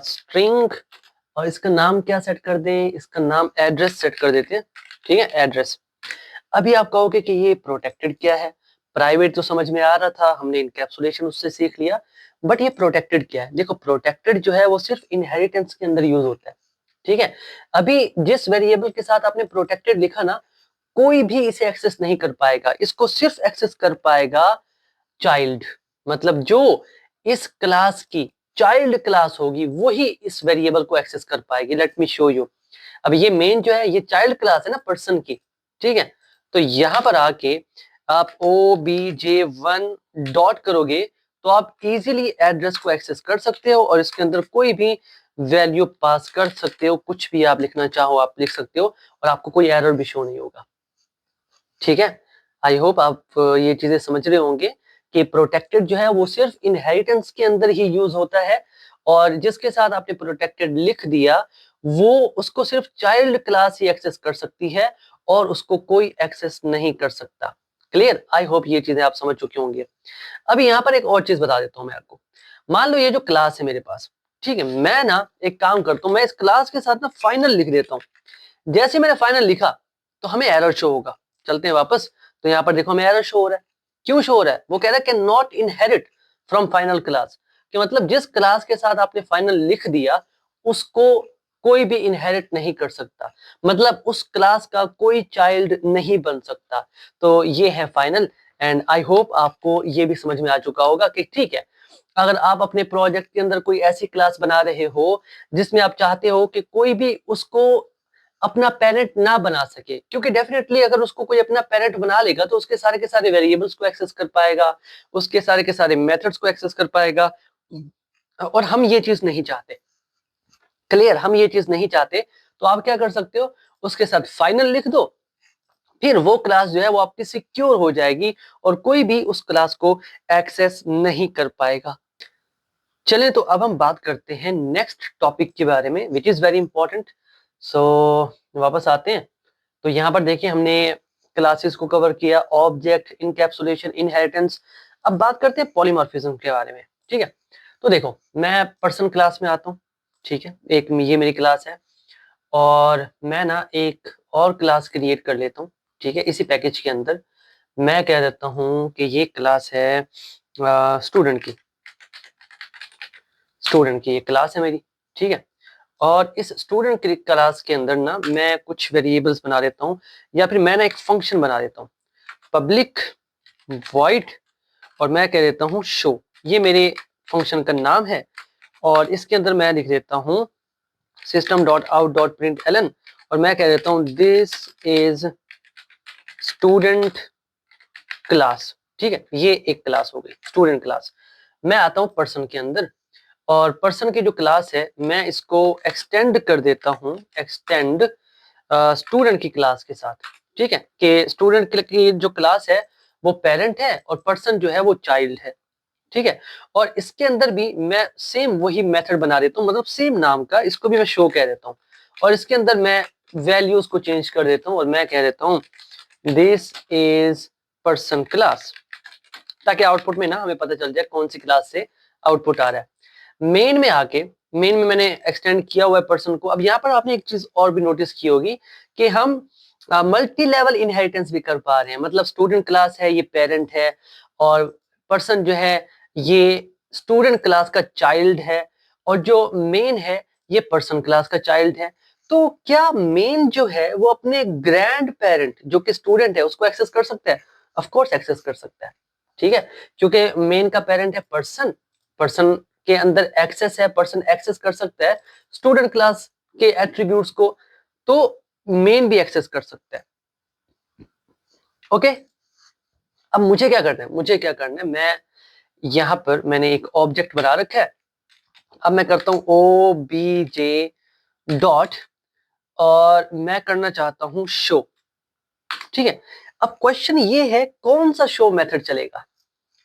स्ट्रिंग, और इसका नाम क्या सेट कर दें? इसका नाम एड्रेस सेट कर देते हैं। ठीक है, एड्रेस। अभी आप कहोगे कि ये प्रोटेक्टेड क्या है? प्राइवेट तो समझ में आ रहा था, हमने इनकैप्सुलेशन उससे सीख लिया, बट ये प्रोटेक्टेड क्या है? देखो, प्रोटेक्टेड जो है वो सिर्फ इनहेरिटेंस के अंदर यूज होता है। ठीक है, अभी जिस वेरिएबल के साथ आपने प्रोटेक्टेड लिखा ना, कोई भी इसे एक्सेस नहीं कर पाएगा, इसको सिर्फ एक्सेस कर पाएगा चाइल्ड, मतलब जो इस क्लास की चाइल्ड क्लास होगी वही इस वेरिएबल को एक्सेस कर पाएगी। Late me show you. अब ये मेन जो है ये चाइल्ड क्लास है ना पर्सन की। ठीक है, तो यहां पर आके आप obj1 डॉट करोगे तो आप इजीली एड्रेस को एक्सेस कर सकते हो और इसके अंदर कोई भी वैल्यू पास कर सकते हो, कुछ भी आप लिखना चाहो आप लिख सकते हो और आपको कोई एरर भी शो नहीं होगा। ठीक है, आई होप आप ये चीजें समझ रहे होंगे कि प्रोटेक्टेड जो है वो सिर्फ इनहेरिटेंस के अंदर ही यूज होता है और जिसके साथ आपने प्रोटेक्टेड लिख दिया वो उसको सिर्फ चाइल्ड क्लास ही एक्सेस कर सकती है और उसको कोई एक्सेस नहीं कर सकता। क्लियर? आई होप ये चीजें आप समझ चुके होंगे। अभी यहाँ पर एक और चीज बता देता हूँ मैं आपको। मान लो ये जो क्लास है मेरे पास, ठीक है, मैं ना एक काम करता हूँ, मैं इस क्लास के साथ ना फाइनल लिख देता हूँ। जैसे मैंने फाइनल लिखा तो हमें एरर शो होगा। चलते हैं वापस, तो यहाँ पर देखो हमें एरर शो हो रहा है। क्यों शो हो रहा है? वो कह रहा है कि not inherit from final class, कि मतलब जिस क्लास के साथ आपने फाइनल लिख दिया उसको कोई भी इनहेरिट नहीं कर सकता, मतलब उस क्लास का कोई चाइल्ड नहीं बन सकता। तो ये है फाइनल, एंड आई होप आपको ये भी समझ में आ चुका होगा कि ठीक है, अगर आप अपने प्रोजेक्ट के अंदर कोई ऐसी क्लास बना रहे हो जिसमें आप चाहते हो कि कोई भी उसको अपना पेरेंट ना बना सके, क्योंकि डेफिनेटली अगर उसको कोई अपना पेरेंट बना लेगा तो उसके सारे के सारे वेरिएबल्स को एक्सेस कर पाएगा, उसके सारे के सारे मेथड्स को एक्सेस कर पाएगा, और हम ये चीज नहीं चाहते। क्लियर? हम ये चीज नहीं चाहते। तो आप क्या कर सकते हो, उसके साथ फाइनल लिख दो, फिर वो क्लास जो है वो आपकी सिक्योर हो जाएगी और कोई भी उस क्लास को एक्सेस नहीं कर पाएगा। चलिए, तो अब हम बात करते हैं नेक्स्ट टॉपिक के बारे में, विच इज वेरी इंपॉर्टेंट। सो वापस आते हैं, तो यहाँ पर देखिए हमने क्लासेस को कवर किया, ऑब्जेक्ट, इनकैप्सुलेशन, इनहेरिटेंस। अब बात करते हैं पॉलीमॉर्फिज्म के बारे में। ठीक है, तो देखो मैं पर्सन क्लास में आता हूँ। ठीक है, एक ये मेरी क्लास है और मैं ना एक और क्लास क्रिएट कर लेता हूँ। ठीक है, इसी पैकेज के अंदर मैं कह देता हूँ कि ये क्लास है स्टूडेंट की, स्टूडेंट की ये क्लास है मेरी। ठीक है, और इस स्टूडेंट क्लास के अंदर ना मैं कुछ वेरिएबल्स बना देता हूँ या फिर मैं ना एक फंक्शन बना देता हूँ, पब्लिक वॉइड, और मैं कह देता हूँ शो। ये मेरे फंक्शन का नाम है और इसके अंदर मैं लिख देता हूँ system.out.println और मैं कह देता हूँ दिस इज स्टूडेंट क्लास। ठीक है, ये एक क्लास हो गई स्टूडेंट क्लास। मैं आता हूँ पर्सन के अंदर और पर्सन की जो क्लास है मैं इसको एक्सटेंड कर देता हूँ, एक्सटेंड स्टूडेंट की क्लास के साथ। ठीक है, कि स्टूडेंट की जो क्लास है वो पेरेंट है और पर्सन जो है वो चाइल्ड है। ठीक है, और इसके अंदर भी मैं सेम वही मेथड बना देता हूँ, मतलब सेम नाम का, इसको भी मैं शो कह देता हूँ और इसके अंदर मैं वैल्यूज को चेंज कर देता हूँ और मैं कह देता हूँ दिस इज पर्सन क्लास, ताकि आउटपुट में ना हमें पता चल जाए कौन सी क्लास से आउटपुट आ रहा है। मेन में आके, मेन में मैंने एक्सटेंड किया हुआ है पर्सन को। अब यहाँ पर आपने एक चीज और भी नोटिस की होगी कि हम मल्टी लेवल इनहेरिटेंस भी कर पा रहे हैं, मतलब स्टूडेंट क्लास है ये पेरेंट है और पर्सन जो है ये स्टूडेंट क्लास का चाइल्ड है और जो मेन है ये पर्सन क्लास का चाइल्ड है। तो क्या मेन जो है वो अपने ग्रैंड पेरेंट जो कि स्टूडेंट है उसको एक्सेस कर सकता है? ऑफ कोर्स एक्सेस कर सकता है। ठीक है, क्योंकि मेन का पेरेंट है पर्सन, पर्सन के अंदर एक्सेस है, पर्सन एक्सेस कर सकता है स्टूडेंट क्लास के एट्रीब्यूट्स को, तो मेन भी एक्सेस कर सकता है। ओके, अब मुझे क्या करना है, मुझे क्या करना है, मैं यहाँ पर मैंने एक ऑब्जेक्ट बना रखा है। अब मैं करता हूँ obj डॉट और मैं करना चाहता हूँ शो। ठीक है, अब क्वेश्चन ये है कौन सा शो मेथड चलेगा।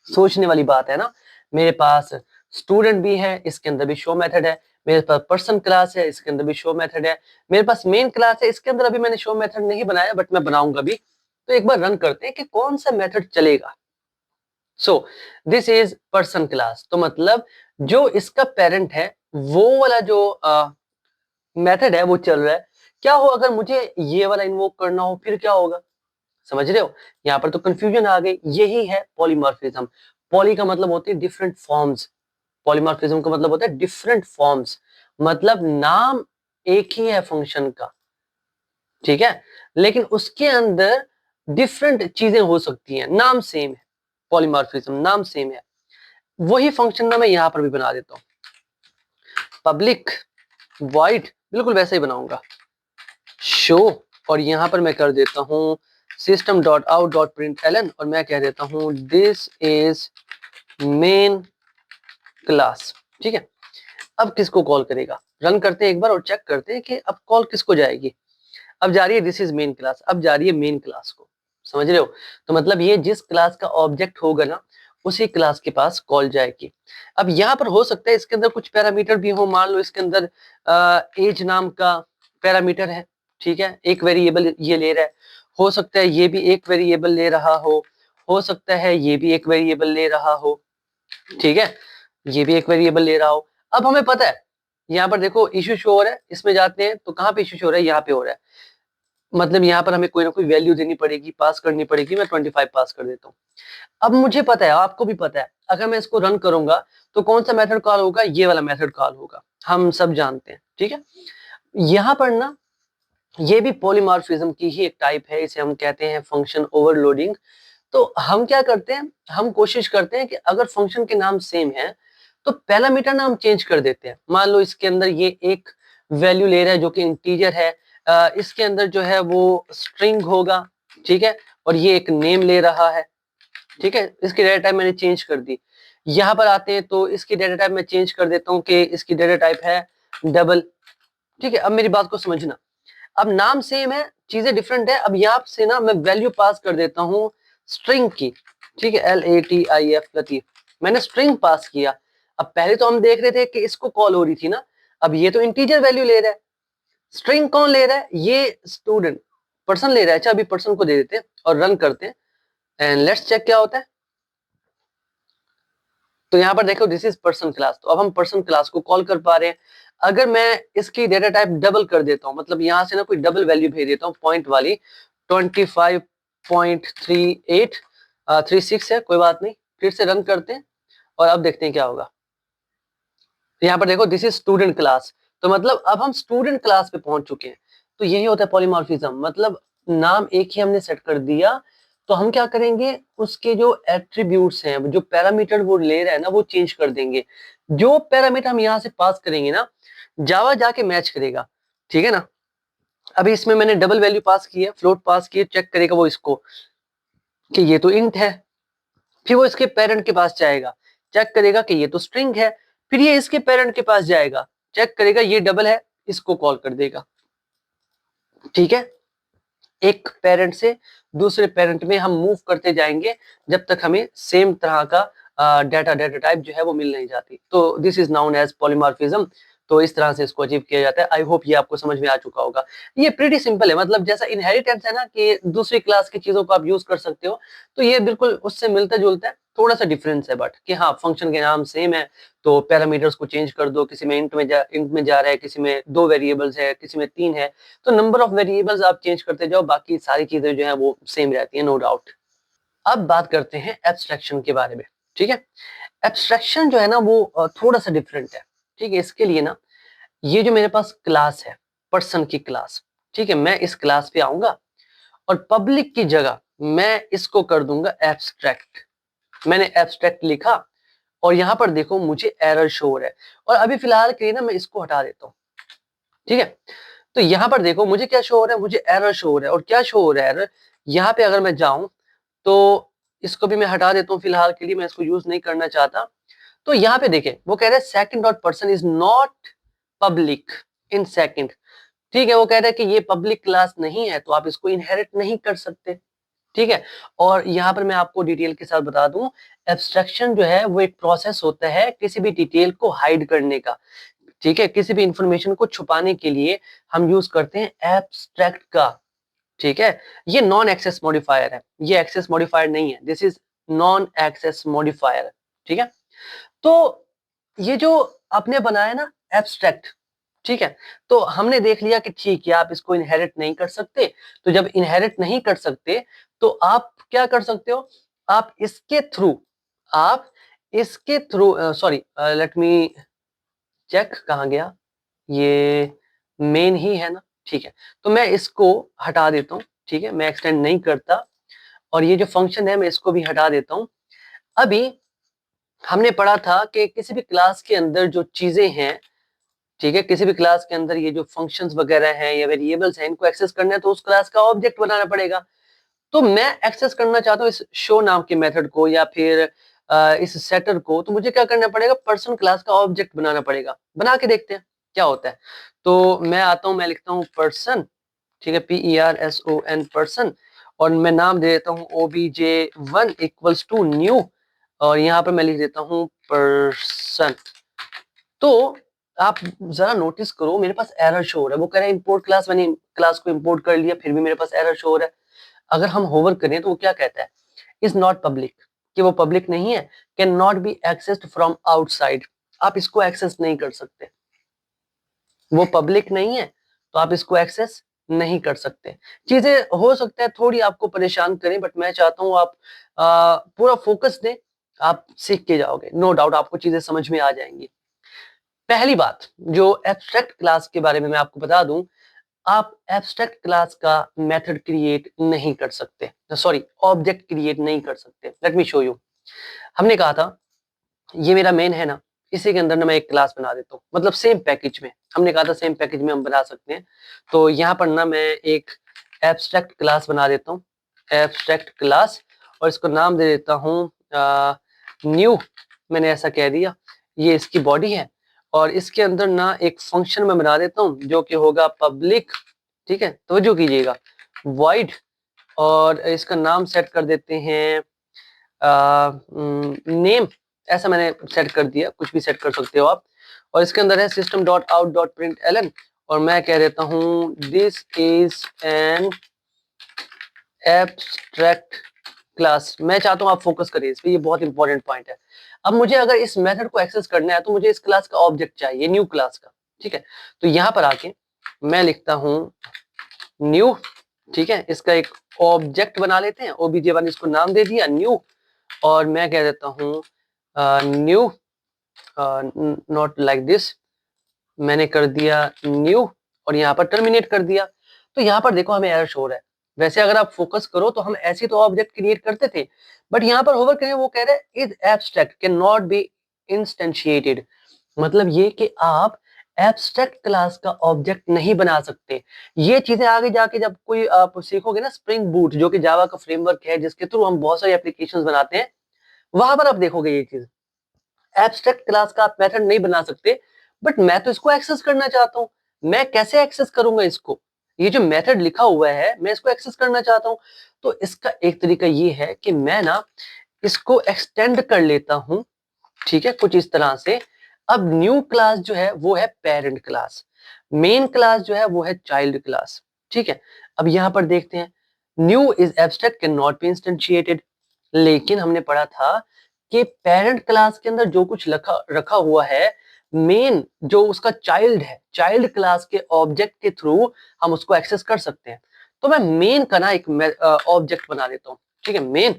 सोचने वाली बात है ना। मेरे पास स्टूडेंट भी है, इसके अंदर भी शो मेथड है। मेरे पास पर्सन क्लास है, इसके अंदर भी शो मेथड है। मेरे पास मेन क्लास है, इसके अंदर अभी मैंने शो मेथड नहीं बनाया बट मैं बनाऊंगा भी। तो एक बार रन करते हैं कि कौन सा मेथड चलेगा। सो दिस इज पर्सन क्लास, तो मतलब जो इसका पेरेंट है वो वाला जो मेथड है वो चल रहा है। क्या हो अगर मुझे ये वाला इन्वोक करना हो, फिर क्या होगा, समझ रहे हो। यहाँ पर तो कंफ्यूजन आ गई। यही है पॉलीमॉर्फिज्म। पॉली का मतलब होती है डिफरेंट फॉर्म्स, पॉलीमॉर्फिज्म का मतलब होता है डिफरेंट फॉर्म्स, मतलब नाम एक ही है फंक्शन का, ठीक है, लेकिन उसके अंदर डिफरेंट चीजें हो सकती हैं, नाम सेम है। पॉलीमॉर्फिज्म नाम सेम है। वही फंक्शन ना मैं यहाँ पर भी बना देता हूँ, पब्लिक वॉइड, बिल्कुल वैसे ही बनाऊंगा शो, और यहाँ पर मैं कर देता हूँ system dot out dot print ln, और मैं कह देता हूँ दिस इज मेन क्लास। ठीक है, अब किसको कॉल करेगा, रन करते हैं एक बार और चेक करते हैं कि अब कॉल किसको जाएगी। अब जा रही है दिस इज मेन क्लास, अब जा रही है मेन क्लास को, समझ रहे हो। तो मतलब ये जिस क्लास का ऑब्जेक्ट होगा ना उसी क्लास के पास कॉल जाएगी। अब यहाँ पर हो सकता है इसके अंदर कुछ पैरामीटर भी हो, मान लो इसके अंदर एज नाम का पैरामीटर है, ठीक है, एक वेरिएबल ये ले रहा है। हो सकता है ये भी एक वेरिएबल ले रहा हो सकता है ये भी एक वेरिएबल ले रहा हो, ठीक है, ये भी एक वेरिएबल ले रहा हो। अब हमें पता है यहाँ पर देखो इशू शो हो रहा है, इसमें जाते हैं तो कहाँ पे इशू शो हो रहा है, यहाँ पे हो रहा है। मतलब यहाँ पर हमें कोई ना कोई वैल्यू देनी पड़ेगी, पास करनी पड़ेगी। मैं 25 पास कर देता हूँ। अब मुझे पता है, आपको भी पता है, अगर मैं इसको रन करूंगा तो कौन सा मेथड कॉल होगा, ये वाला मेथड कॉल होगा, हम सब जानते हैं, ठीक है। यहाँ पर ना ये भी पॉलीमॉर्फिज्म की ही एक टाइप है, इसे हम कहते हैं फंक्शन ओवरलोडिंग। तो हम क्या करते हैं, हम कोशिश करते हैं कि अगर फंक्शन के नाम सेम है तो पैरामीटर नाम चेंज कर देते हैं। मान लो इसके अंदर ये एक वैल्यू ले रहा है जो कि इंटीजर है, इसके अंदर जो है वो स्ट्रिंग होगा, ठीक है, और ये एक नेम ले रहा है, ठीक है, इसकी डेटा टाइप मैंने चेंज कर दी। यहाँ पर आते हैं तो इसकी डेटा टाइप मैं चेंज कर देता हूँ कि इसकी डेटा टाइप है डबल, ठीक है। अब मेरी बात को समझना, अब नाम सेम है, चीजें डिफरेंट है। अब यहाँ से ना मैं वैल्यू पास कर देता हूँ स्ट्रिंग की, ठीक है, LATIF लतीफ, मैंने स्ट्रिंग पास किया। अब पहले तो हम देख रहे थे कि इसको कॉल हो रही थी ना, अब ये तो इंटीजर वैल्यू ले रहा है। स्ट्रिंग कौन ले रहा है, ये स्टूडेंट पर्सन ले रहा है। अच्छा अभी पर्सन को दे देते हैं और रन करते हैं एंड लेट्स चेक क्या होता है। तो यहाँ पर देखो दिस इज पर्सन क्लास, तो अब हम पर्सन क्लास को कॉल कर पा रहे हैं। अगर मैं इसकी डेटा टाइप डबल कर देता हूँ, मतलब यहाँ से ना कोई डबल वैल्यू भेज देता हूँ पॉइंट वाली, 25.3836 है, कोई बात नहीं, फिर से रन करते हैं और अब देखते हैं क्या होगा। यहाँ पर देखो दिस इज स्टूडेंट क्लास, तो मतलब अब हम स्टूडेंट क्लास पे पहुंच चुके हैं। तो यही होता है पॉलीमॉर्फिज्म, मतलब नाम एक ही हमने सेट कर दिया, तो हम क्या करेंगे उसके जो एट्रीब्यूट्स हैं, जो पैरामीटर वो ले रहा है ना, वो चेंज कर देंगे। जो पैरामीटर हम यहाँ से पास करेंगे ना, जावा जाके मैच करेगा, ठीक है ना। अभी इसमें मैंने डबल वैल्यू पास की है, फ्लोट पास की है, चेक करेगा वो इसको कि ये तो इंट है। फिर वो इसके पेरेंट के पास जाएगा, चेक करेगा कि ये तो स्ट्रिंग है। फिर ये इसके पेरेंट के पास जाएगा, चेक करेगा ये डबल है, इसको कॉल कर देगा, ठीक है। एक पेरेंट से दूसरे पेरेंट में हम मूव करते जाएंगे जब तक हमें सेम तरह का डेटा टाइप जो है वो मिल नहीं जाती। तो this is known as polymorphism. तो इस तरह से इसको अचीव किया जाता है। आई होप ये आपको समझ में आ चुका होगा। ये प्रीटी सिंपल है, मतलब जैसा इनहेरिटेंस है ना कि दूसरी क्लास की चीजों को आप यूज कर सकते हो, तो ये बिल्कुल उससे मिलता जुलता है, थोड़ा सा डिफरेंस है बट कि हाँ फंक्शन के नाम सेम है, तो पैरामीटर्स को चेंज कर दो, किसी में इंट में जा रहा है, किसी में 2 वेरिएबल्स है, किसी में 3 है, तो नंबर ऑफ वेरिएबल्स आप चेंज करते जाओ, बाकी सारी चीजें जो है वो सेम रहती है, नो डाउट। अब बात करते हैं एब्स्ट्रैक्शन के बारे में, ठीक है। एब्स्ट्रैक्शन जो है ना वो थोड़ा सा डिफरेंट है, ठीक है। इसके लिए ना ये जो मेरे पास क्लास है, पर्सन की क्लास, ठीक है, मैं इस क्लास पे आऊंगा और पब्लिक की जगह मैं इसको कर दूंगा एब्स्ट्रैक्ट। मैंने एब्स्ट्रैक्ट लिखा और यहाँ पर देखो मुझे एरर शो हो रहा है, और अभी फिलहाल के लिए ना मैं इसको हटा देता हूँ, ठीक है। तो यहाँ पर देखो मुझे क्या शो हो रहा है, मुझे एरर शो हो रहा है। और क्या शो हो रहा है एरर, यहाँ पे अगर मैं जाऊं तो इसको भी मैं हटा देता हूँ फिलहाल के लिए, मैं इसको यूज नहीं करना चाहता। तो यहाँ पे देखें वो कह रहे हैं second dot person is not public in second. ठीक है, वो कह रहे हैं कि ये पब्लिक क्लास नहीं है तो आप इसको इनहेरिट नहीं कर सकते। ठीक है, और यहाँ पर मैं आपको डिटेल के साथ बता दूं, एब्स्ट्रैक्शन जो है वो एक प्रोसेस होता है किसी भी डिटेल को हाइड करने का। ठीक है, किसी भी इंफॉर्मेशन को छुपाने के लिए हम यूज करते हैं एब्स्ट्रैक्ट का। ठीक है, ये नॉन एक्सेस मॉडिफायर है, ये एक्सेस मॉडिफायर नहीं है, this is non access modifier. ठीक है, तो ये जो आपने बनाया ना एब्स्ट्रैक्ट, ठीक है, तो हमने देख लिया कि ठीक है आप इसको इनहेरिट नहीं कर सकते। तो जब इनहेरिट नहीं कर सकते तो आप क्या कर सकते हो, आप इसके थ्रू, आप इसके through sorry let me check, कहाँ गया, ये मेन ही है ना। ठीक है, तो मैं इसको हटा देता हूँ। ठीक है, मैं एक्सटेंड नहीं करता, और ये जो फंक्शन है मैं इसको भी हटा देता हूँ। अभी हमने पढ़ा था कि किसी भी क्लास के अंदर जो चीजें हैं, ठीक है, किसी भी क्लास के अंदर ये जो फंक्शंस वगैरह हैं या वेरिएबल्स हैं, इनको एक्सेस करना है तो उस क्लास का ऑब्जेक्ट बनाना पड़ेगा। तो मैं एक्सेस करना चाहता हूँ इस शो नाम के मेथड को या फिर इस सेटर को, तो मुझे क्या करना पड़ेगा, पर्सन क्लास का ऑब्जेक्ट बनाना पड़ेगा। बना के देखते हैं क्या होता है। तो मैं आता हूँ, मैं लिखता हूँ पर्सन, ठीक है, PERSON पर्सन, और मैं नाम दे देता हूँ obj1 इक्वल्स टू न्यू, और यहाँ पर मैं लिख देता हूँ पर्सन। तो आप जरा नोटिस करो, मेरे पास एरर शो हो रहा है, वो कह रहा है इंपोर्ट क्लास, मैंने क्लास को इंपोर्ट कर लिया फिर भी मेरे पास एरर शो हो रहा है। अगर हम होवर करें तो वो क्या कहता है, इज नॉट पब्लिक, कि वो पब्लिक नहीं है, can not B accessed from outside, आप इसको एक्सेस नहीं कर सकते, वो पब्लिक नहीं है तो आप इसको एक्सेस नहीं कर सकते। चीजें हो सकता है थोड़ी आपको परेशान करें, बट मैं चाहता हूं आप पूरा फोकस दें, आप सीख के जाओगे, नो डाउट आपको चीजें समझ में आ जाएंगी। पहली बात, जो एब्स्ट्रैक्ट क्लास के बारे में मैं आपको बता दूं, आप एब्स्ट्रैक्ट क्लास का मेथड क्रिएट नहीं कर सकते, सॉरी ऑब्जेक्ट क्रिएट नहीं कर सकते। Late me show you. हमने कहा था ये मेरा मेन है ना, इसी के अंदर ना मैं एक क्लास बना देता हूँ, मतलब सेम पैकेज में, हमने कहा था सेम पैकेज में हम बना सकते हैं। तो यहाँ पर ना मैं एक एब्स्ट्रैक्ट क्लास बना देता हूँ, एब्स्ट्रैक्ट क्लास, और इसको नाम दे देता हूँ न्यू, मैंने ऐसा कह दिया। ये इसकी बॉडी है, और इसके अंदर ना एक फंक्शन मैं बना देता हूँ जो कि होगा पब्लिक। ठीक है, तवज्जो कीजिएगा, void, और इसका नाम सेट कर देते हैं नेम, ऐसा मैंने सेट कर दिया, कुछ भी सेट कर सकते हो आप। और इसके अंदर है system dot out dot print ln, और मैं कह देता हूँ this is an abstract class. मैं चाहता हूँ आप फोकस करिए इस पे, ये बहुत इंपॉर्टेंट पॉइंट है। अब मुझे अगर इस मेथड को एक्सेस करना है तो मुझे इस क्लास का ऑब्जेक्ट चाहिए, न्यू क्लास का। ठीक है, तो यहाँ पर आके मैं लिखता हूँ न्यू। ठीक है, इसका एक ऑब्जेक्ट बना लेते हैं, obj1 इसको नाम दे दिया न्यू, और मैं कह देता हूँ न्यू नॉट लाइक दिस, मैंने कर दिया न्यू, और यहाँ पर टर्मिनेट कर दिया। तो यहाँ पर देखो हमें एरर शो हो रहा है। वैसे अगर आप फोकस करो तो हम ऐसे तो ऑब्जेक्ट क्रिएट करते थे, बट यहाँ पर होवर करें वो कह रहे हैं is abstract can not be instantiated, मतलब ये कि आप एब्स्ट्रैक्ट क्लास का ऑब्जेक्ट नहीं बना सकते। ये चीजें आगे जाके जब कोई आप सीखोगे ना, स्प्रिंग बूट जो कि जावा का फ्रेमवर्क है जिसके थ्रू हम बहुत सारी एप्लीकेशंस बनाते हैं, वहां पर आप देखोगे ये चीज, एब्स्ट्रैक्ट क्लास का आप मेथड नहीं बना सकते। बट मैं तो इसको एक्सेस करना चाहता हूँ, मैं कैसे एक्सेस करूंगा इसको, ये जो मेथड लिखा हुआ है मैं इसको एक्सेस करना चाहता हूँ। तो इसका एक तरीका ये है कि मैं ना इसको एक्सटेंड कर लेता हूँ, ठीक है, कुछ इस तरह से। अब न्यू क्लास जो है वो है पेरेंट क्लास, मेन क्लास जो है वो है चाइल्ड क्लास। ठीक है, अब यहाँ पर देखते हैं, new is abstract can not be instantiated, लेकिन हमने पढ़ा था कि पेरेंट क्लास के अंदर जो कुछ रखा रखा हुआ है, मेन जो उसका चाइल्ड है, चाइल्ड क्लास के ऑब्जेक्ट के थ्रू हम उसको एक्सेस कर सकते हैं। तो मैं मेन का ना एक ऑब्जेक्ट बना देता हूँ। ठीक है, main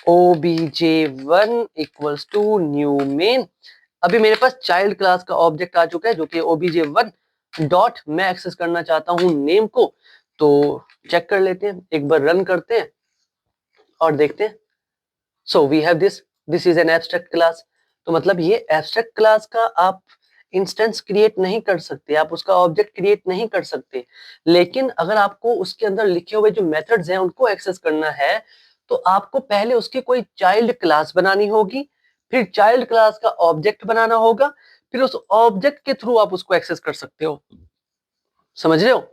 obj1 equals to new main. अभी मेरे पास चाइल्ड क्लास का ऑब्जेक्ट आ चुका है जो कि obj1 डॉट, मैं एक्सेस करना चाहता हूँ नेम को। तो चेक कर लेते हैं, एक बार रन करते हैं और देखते हैं। So we have this is an abstract class. तो मतलब ये एब्स्ट्रैक्ट क्लास का आप इंस्टेंस क्रिएट नहीं कर सकते, आप उसका ऑब्जेक्ट क्रिएट नहीं कर सकते। लेकिन अगर आपको उसके अंदर लिखे हुए जो मेथड्स हैं उनको एक्सेस करना है तो आपको पहले उसकी कोई चाइल्ड क्लास बनानी होगी, फिर चाइल्ड क्लास का ऑब्जेक्ट बनाना होगा, फिर उस ऑब्जेक्ट के थ्रू आप उसको एक्सेस कर सकते हो। समझ रहे हो?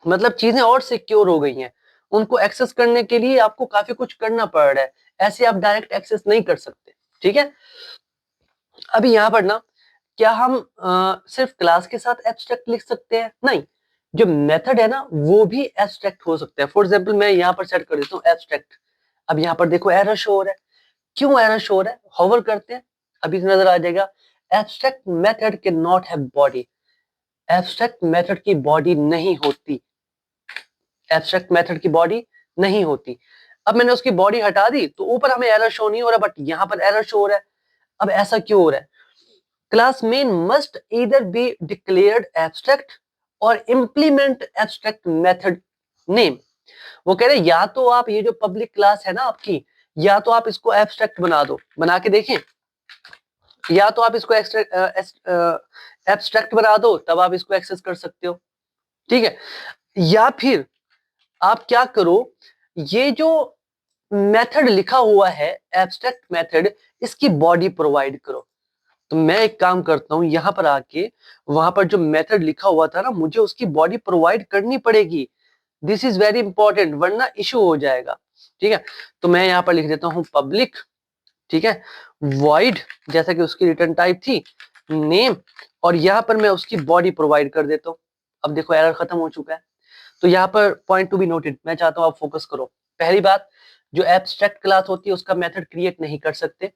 मतलब चीजें और सिक्योर हो गई हैं। उनको एक्सेस करने के लिए आपको काफी कुछ करना पड़ रहा है, ऐसे आप डायरेक्ट एक्सेस नहीं कर सकते। ठीक है, अभी यहाँ पर ना क्या हम सिर्फ क्लास के साथ एब्स्ट्रैक्ट लिख सकते हैं? नहीं, जो मेथड है ना वो भी एब्स्ट्रैक्ट हो सकता है। फॉर एग्जाम्पल मैं यहाँ पर सेट कर देता हूँ एब्स्ट्रैक्ट। अब यहाँ पर देखो एरर शो हो रहा है। क्यों एरर शो हो रहा है? होवर करते हैं, अभी नजर आ जाएगा abstract method can not have body. Abstract method की बॉडी नहीं होती, एब्स्ट्रैक्ट मेथड की बॉडी नहीं होती। अब मैंने उसकी बॉडी हटा दी तो ऊपर हमें एरर शो नहीं हो रहा, बट यहाँ पर एरर शो हो रहा है। अब ऐसा क्यों हो रहा है? Class main must either be declared abstract और इम्प्लीमेंट एब्स्ट्रैक्ट मेथड नेम। वो कह रहे हैं या तो आप ये जो पब्लिक क्लास है ना आपकी, या तो आप इसको एब्स्ट्रैक्ट बना दो, बना के देखें, या तो आप इसको एब्स्ट्रैक्ट बना दो, तब आप इसको एक्सेस कर सकते हो। ठीक है, या फिर आप क्या करो, ये जो मेथड लिखा हुआ है एब्स्ट्रैक्ट मेथड, इसकी बॉडी प्रोवाइड करो। तो मैं एक काम करता हूं, यहां पर आके वहां पर जो मेथड लिखा हुआ था ना, मुझे उसकी बॉडी प्रोवाइड करनी पड़ेगी। दिस इज वेरी इंपॉर्टेंट, वरना इशू हो जाएगा। ठीक है, तो मैं यहाँ पर लिख देता हूँ पब्लिक, ठीक है, वॉइड, जैसा कि उसकी रिटर्न टाइप थी, नेम, और यहाँ पर मैं उसकी बॉडी प्रोवाइड कर देता हूँ। अब देखो एरर खत्म हो चुका है। तो यहाँ पर पॉइंट टू बी नोटेड, मैं चाहता हूँ आप फोकस करो। पहली बात, जो एब्स्ट्रैक्ट क्लास होती है उसका मेथड क्रिएट नहीं कर सकते।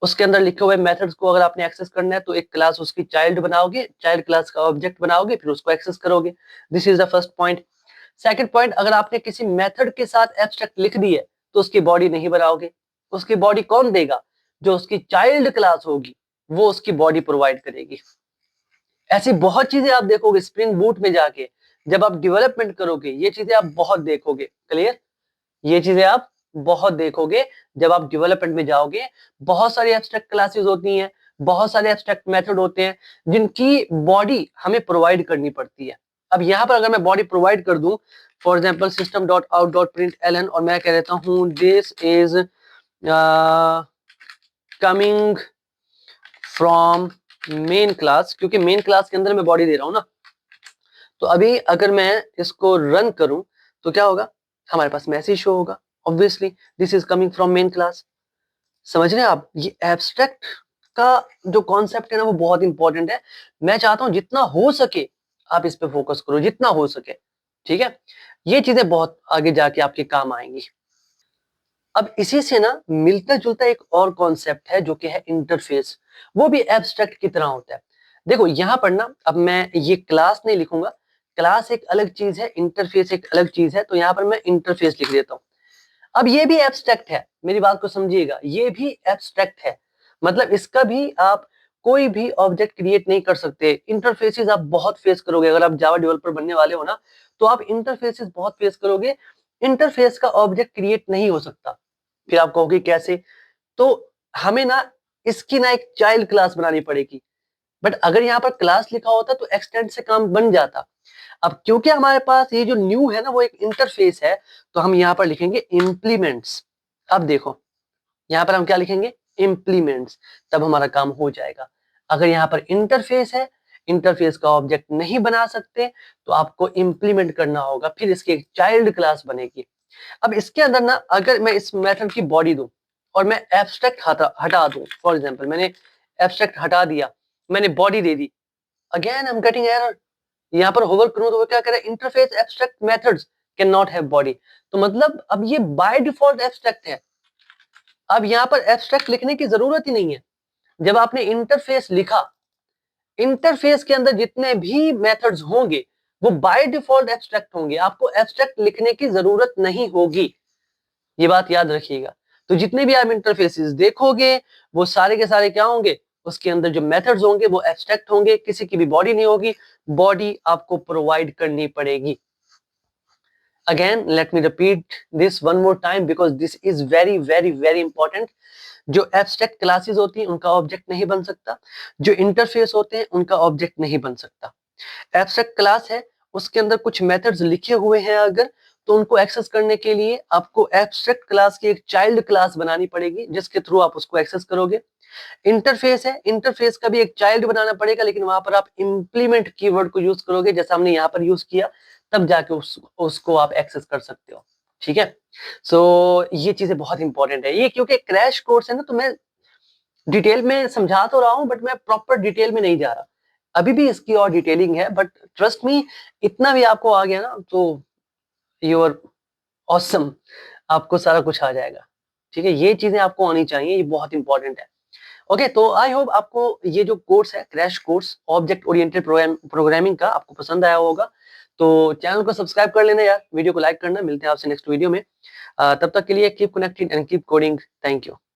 उसके अंदर लिखे हुए मेथड्स को अगर आपने एक्सेस करना है तो एक क्लास उसकी चाइल्ड बनाओगे, चाइल्ड क्लास का ऑब्जेक्ट बनाओगे, फिर उसको एक्सेस करोगे। This is the first point. Second point, अगर आपने किसी मेथड के साथ एब्स्ट्रैक्ट लिख दी है तो उसकी बॉडी नहीं बनाओगे। उसकी बॉडी कौन देगा? जो उसकी चाइल्ड क्लास होगी वो उसकी बॉडी प्रोवाइड करेगी। ऐसी बहुत चीजें आप देखोगे स्प्रिंग बूट में जाके, जब आप डेवलपमेंट करोगे ये चीजें आप बहुत देखोगे। क्लियर? ये चीजें आप बहुत देखोगे जब आप डेवलपमेंट में जाओगे। बहुत सारी एब्स्ट्रैक्ट क्लासेस होती हैं, बहुत सारे एब्स्ट्रैक्ट मेथड होते हैं जिनकी बॉडी हमें प्रोवाइड करनी पड़ती है। अब यहाँ पर अगर मैं बॉडी प्रोवाइड कर दूं, for example system dot out dot print L N, और मैं कह देता हूँ this is coming from main class, क्योंकि मेन क्लास के अंदर मैं बॉडी दे रहा हूँ ना। तो अभी अगर मैं इसको रन करूं तो क्या होगा? हमारे पास मैसेज शो होगा, obviously this is coming from main class. समझ रहे हैं आप? ये एब्स्ट्रैक्ट का जो कॉन्सेप्ट है ना वो बहुत इंपॉर्टेंट है। मैं चाहता हूं जितना हो सके आप इस पे फोकस करो, जितना हो सके। ठीक है, ये चीजें बहुत आगे जाके आपके काम आएंगी। अब इसी से ना मिलता जुलता एक और कॉन्सेप्ट है जो कि है इंटरफेस। वो भी एब्स्ट्रैक्ट की तरह होता है। देखो यहाँ पर ना, अब मैं ये क्लास नहीं लिखूंगा, क्लास एक अलग चीज है, इंटरफेस एक अलग चीज है, तो यहाँ पर मैं इंटरफेस लिख देता हूँ। अब ये भी एब्स्ट्रैक्ट है, मेरी बात को समझिएगा, ये भी एब्स्ट्रैक्ट है। मतलब इसका भी आप कोई भी ऑब्जेक्ट क्रिएट नहीं कर सकते। इंटरफेसेस आप बहुत फेस करोगे, अगर आप जावा डेवलपर बनने वाले हो ना तो आप इंटरफेसेस बहुत फेस करोगे। इंटरफेस का ऑब्जेक्ट क्रिएट नहीं हो सकता। फिर आप कहोगे कैसे? तो हमें ना इसकी ना एक चाइल्ड क्लास बनानी पड़ेगी। बट अगर यहाँ पर क्लास लिखा होता तो एक्सटेंड से काम बन जाता। अब क्योंकि हमारे पास ये जो न्यू है ना वो एक इंटरफेस है, तो हम यहाँ पर लिखेंगे इम्प्लीमेंट्स। अब देखो यहाँ पर हम क्या लिखेंगे? इम्प्लीमेंट्स। तब हमारा काम हो जाएगा। अगर यहाँ पर इंटरफेस है, इंटरफेस का ऑब्जेक्ट नहीं बना सकते, तो आपको इम्प्लीमेंट करना होगा, फिर इसकी एक चाइल्ड क्लास बनेगी। अब इसके अंदर ना अगर मैं इस मेथड की बॉडी दूं और मैं एब्स्ट्रैक्ट हटा दूं, फॉर एग्जांपल मैंने एब्स्ट्रैक्ट हटा दिया, मैंने body they the, again I am getting error. यहाँ पर होवर करूं तो वो क्या करे? Interface abstract methods can not have body. तो मतलब अब ये बाय डिफॉल्ट एब्स्ट्रैक्ट है। अब यहाँ पर एब्स्ट्रैक्ट लिखने की जरूरत ही नहीं है। जब आपने इंटरफेस लिखा, इंटरफेस के अंदर जितने भी मेथड्स होंगे वो बाय डिफॉल्ट एब्स्ट्रैक्ट होंगे, आपको एब्स्ट्रैक्ट लिखने की जरूरत नहीं होगी। ये बात याद रखिएगा। तो जितने भी आप इंटरफेसेस देखोगे वो सारे के सारे क्या होंगे? उसके अंदर जो मेथड्स होंगे वो एब्स्ट्रैक्ट होंगे, किसी की भी बॉडी नहीं होगी, बॉडी आपको प्रोवाइड करनी पड़ेगी। Again let me repeat this one more time because this is very very very important. जो एब्स्ट्रैक्ट क्लासेस होती हैं उनका ऑब्जेक्ट नहीं बन सकता, जो इंटरफेस होते हैं उनका ऑब्जेक्ट नहीं बन सकता। एब्स्ट्रैक्ट क्लास है, उसके अंदर कुछ मेथड्स लिखे हुए हैं अगर, तो उनको एक्सेस करने के लिए आपको एब्स्ट्रैक्ट क्लास की एक चाइल्ड क्लास बनानी पड़ेगी जिसके थ्रू आप उसको एक्सेस करोगे। इंटरफेस है, इंटरफेस का भी एक चाइल्ड बनाना पड़ेगा, लेकिन वहां पर आप इम्प्लीमेंट कीवर्ड को यूज करोगे जैसा हमने यहाँ पर यूज किया, तब जाके उसको आप एक्सेस कर सकते हो। ठीक है, सो ये चीजें बहुत इंपॉर्टेंट है। ये क्योंकि क्रैश कोर्स है ना, तो मैं डिटेल में समझा तो रहा हूँ, बट मैं प्रॉपर डिटेल में नहीं जा रहा। अभी भी इसकी और डिटेलिंग है, बट ट्रस्ट मी, इतना भी आपको आ गया ना तो यू आर ऑसम, आपको सारा कुछ आ जाएगा। ठीक है, ये चीजें आपको आनी चाहिए, ये बहुत इंपॉर्टेंट है। ओके, तो आई होप आपको ये जो कोर्स है, crash course object oriented programming का, आपको पसंद आया होगा। तो चैनल को सब्सक्राइब कर लेना यार, वीडियो को लाइक करना। मिलते हैं आपसे नेक्स्ट वीडियो में। तब तक के लिए keep connected and keep coding. Thank you.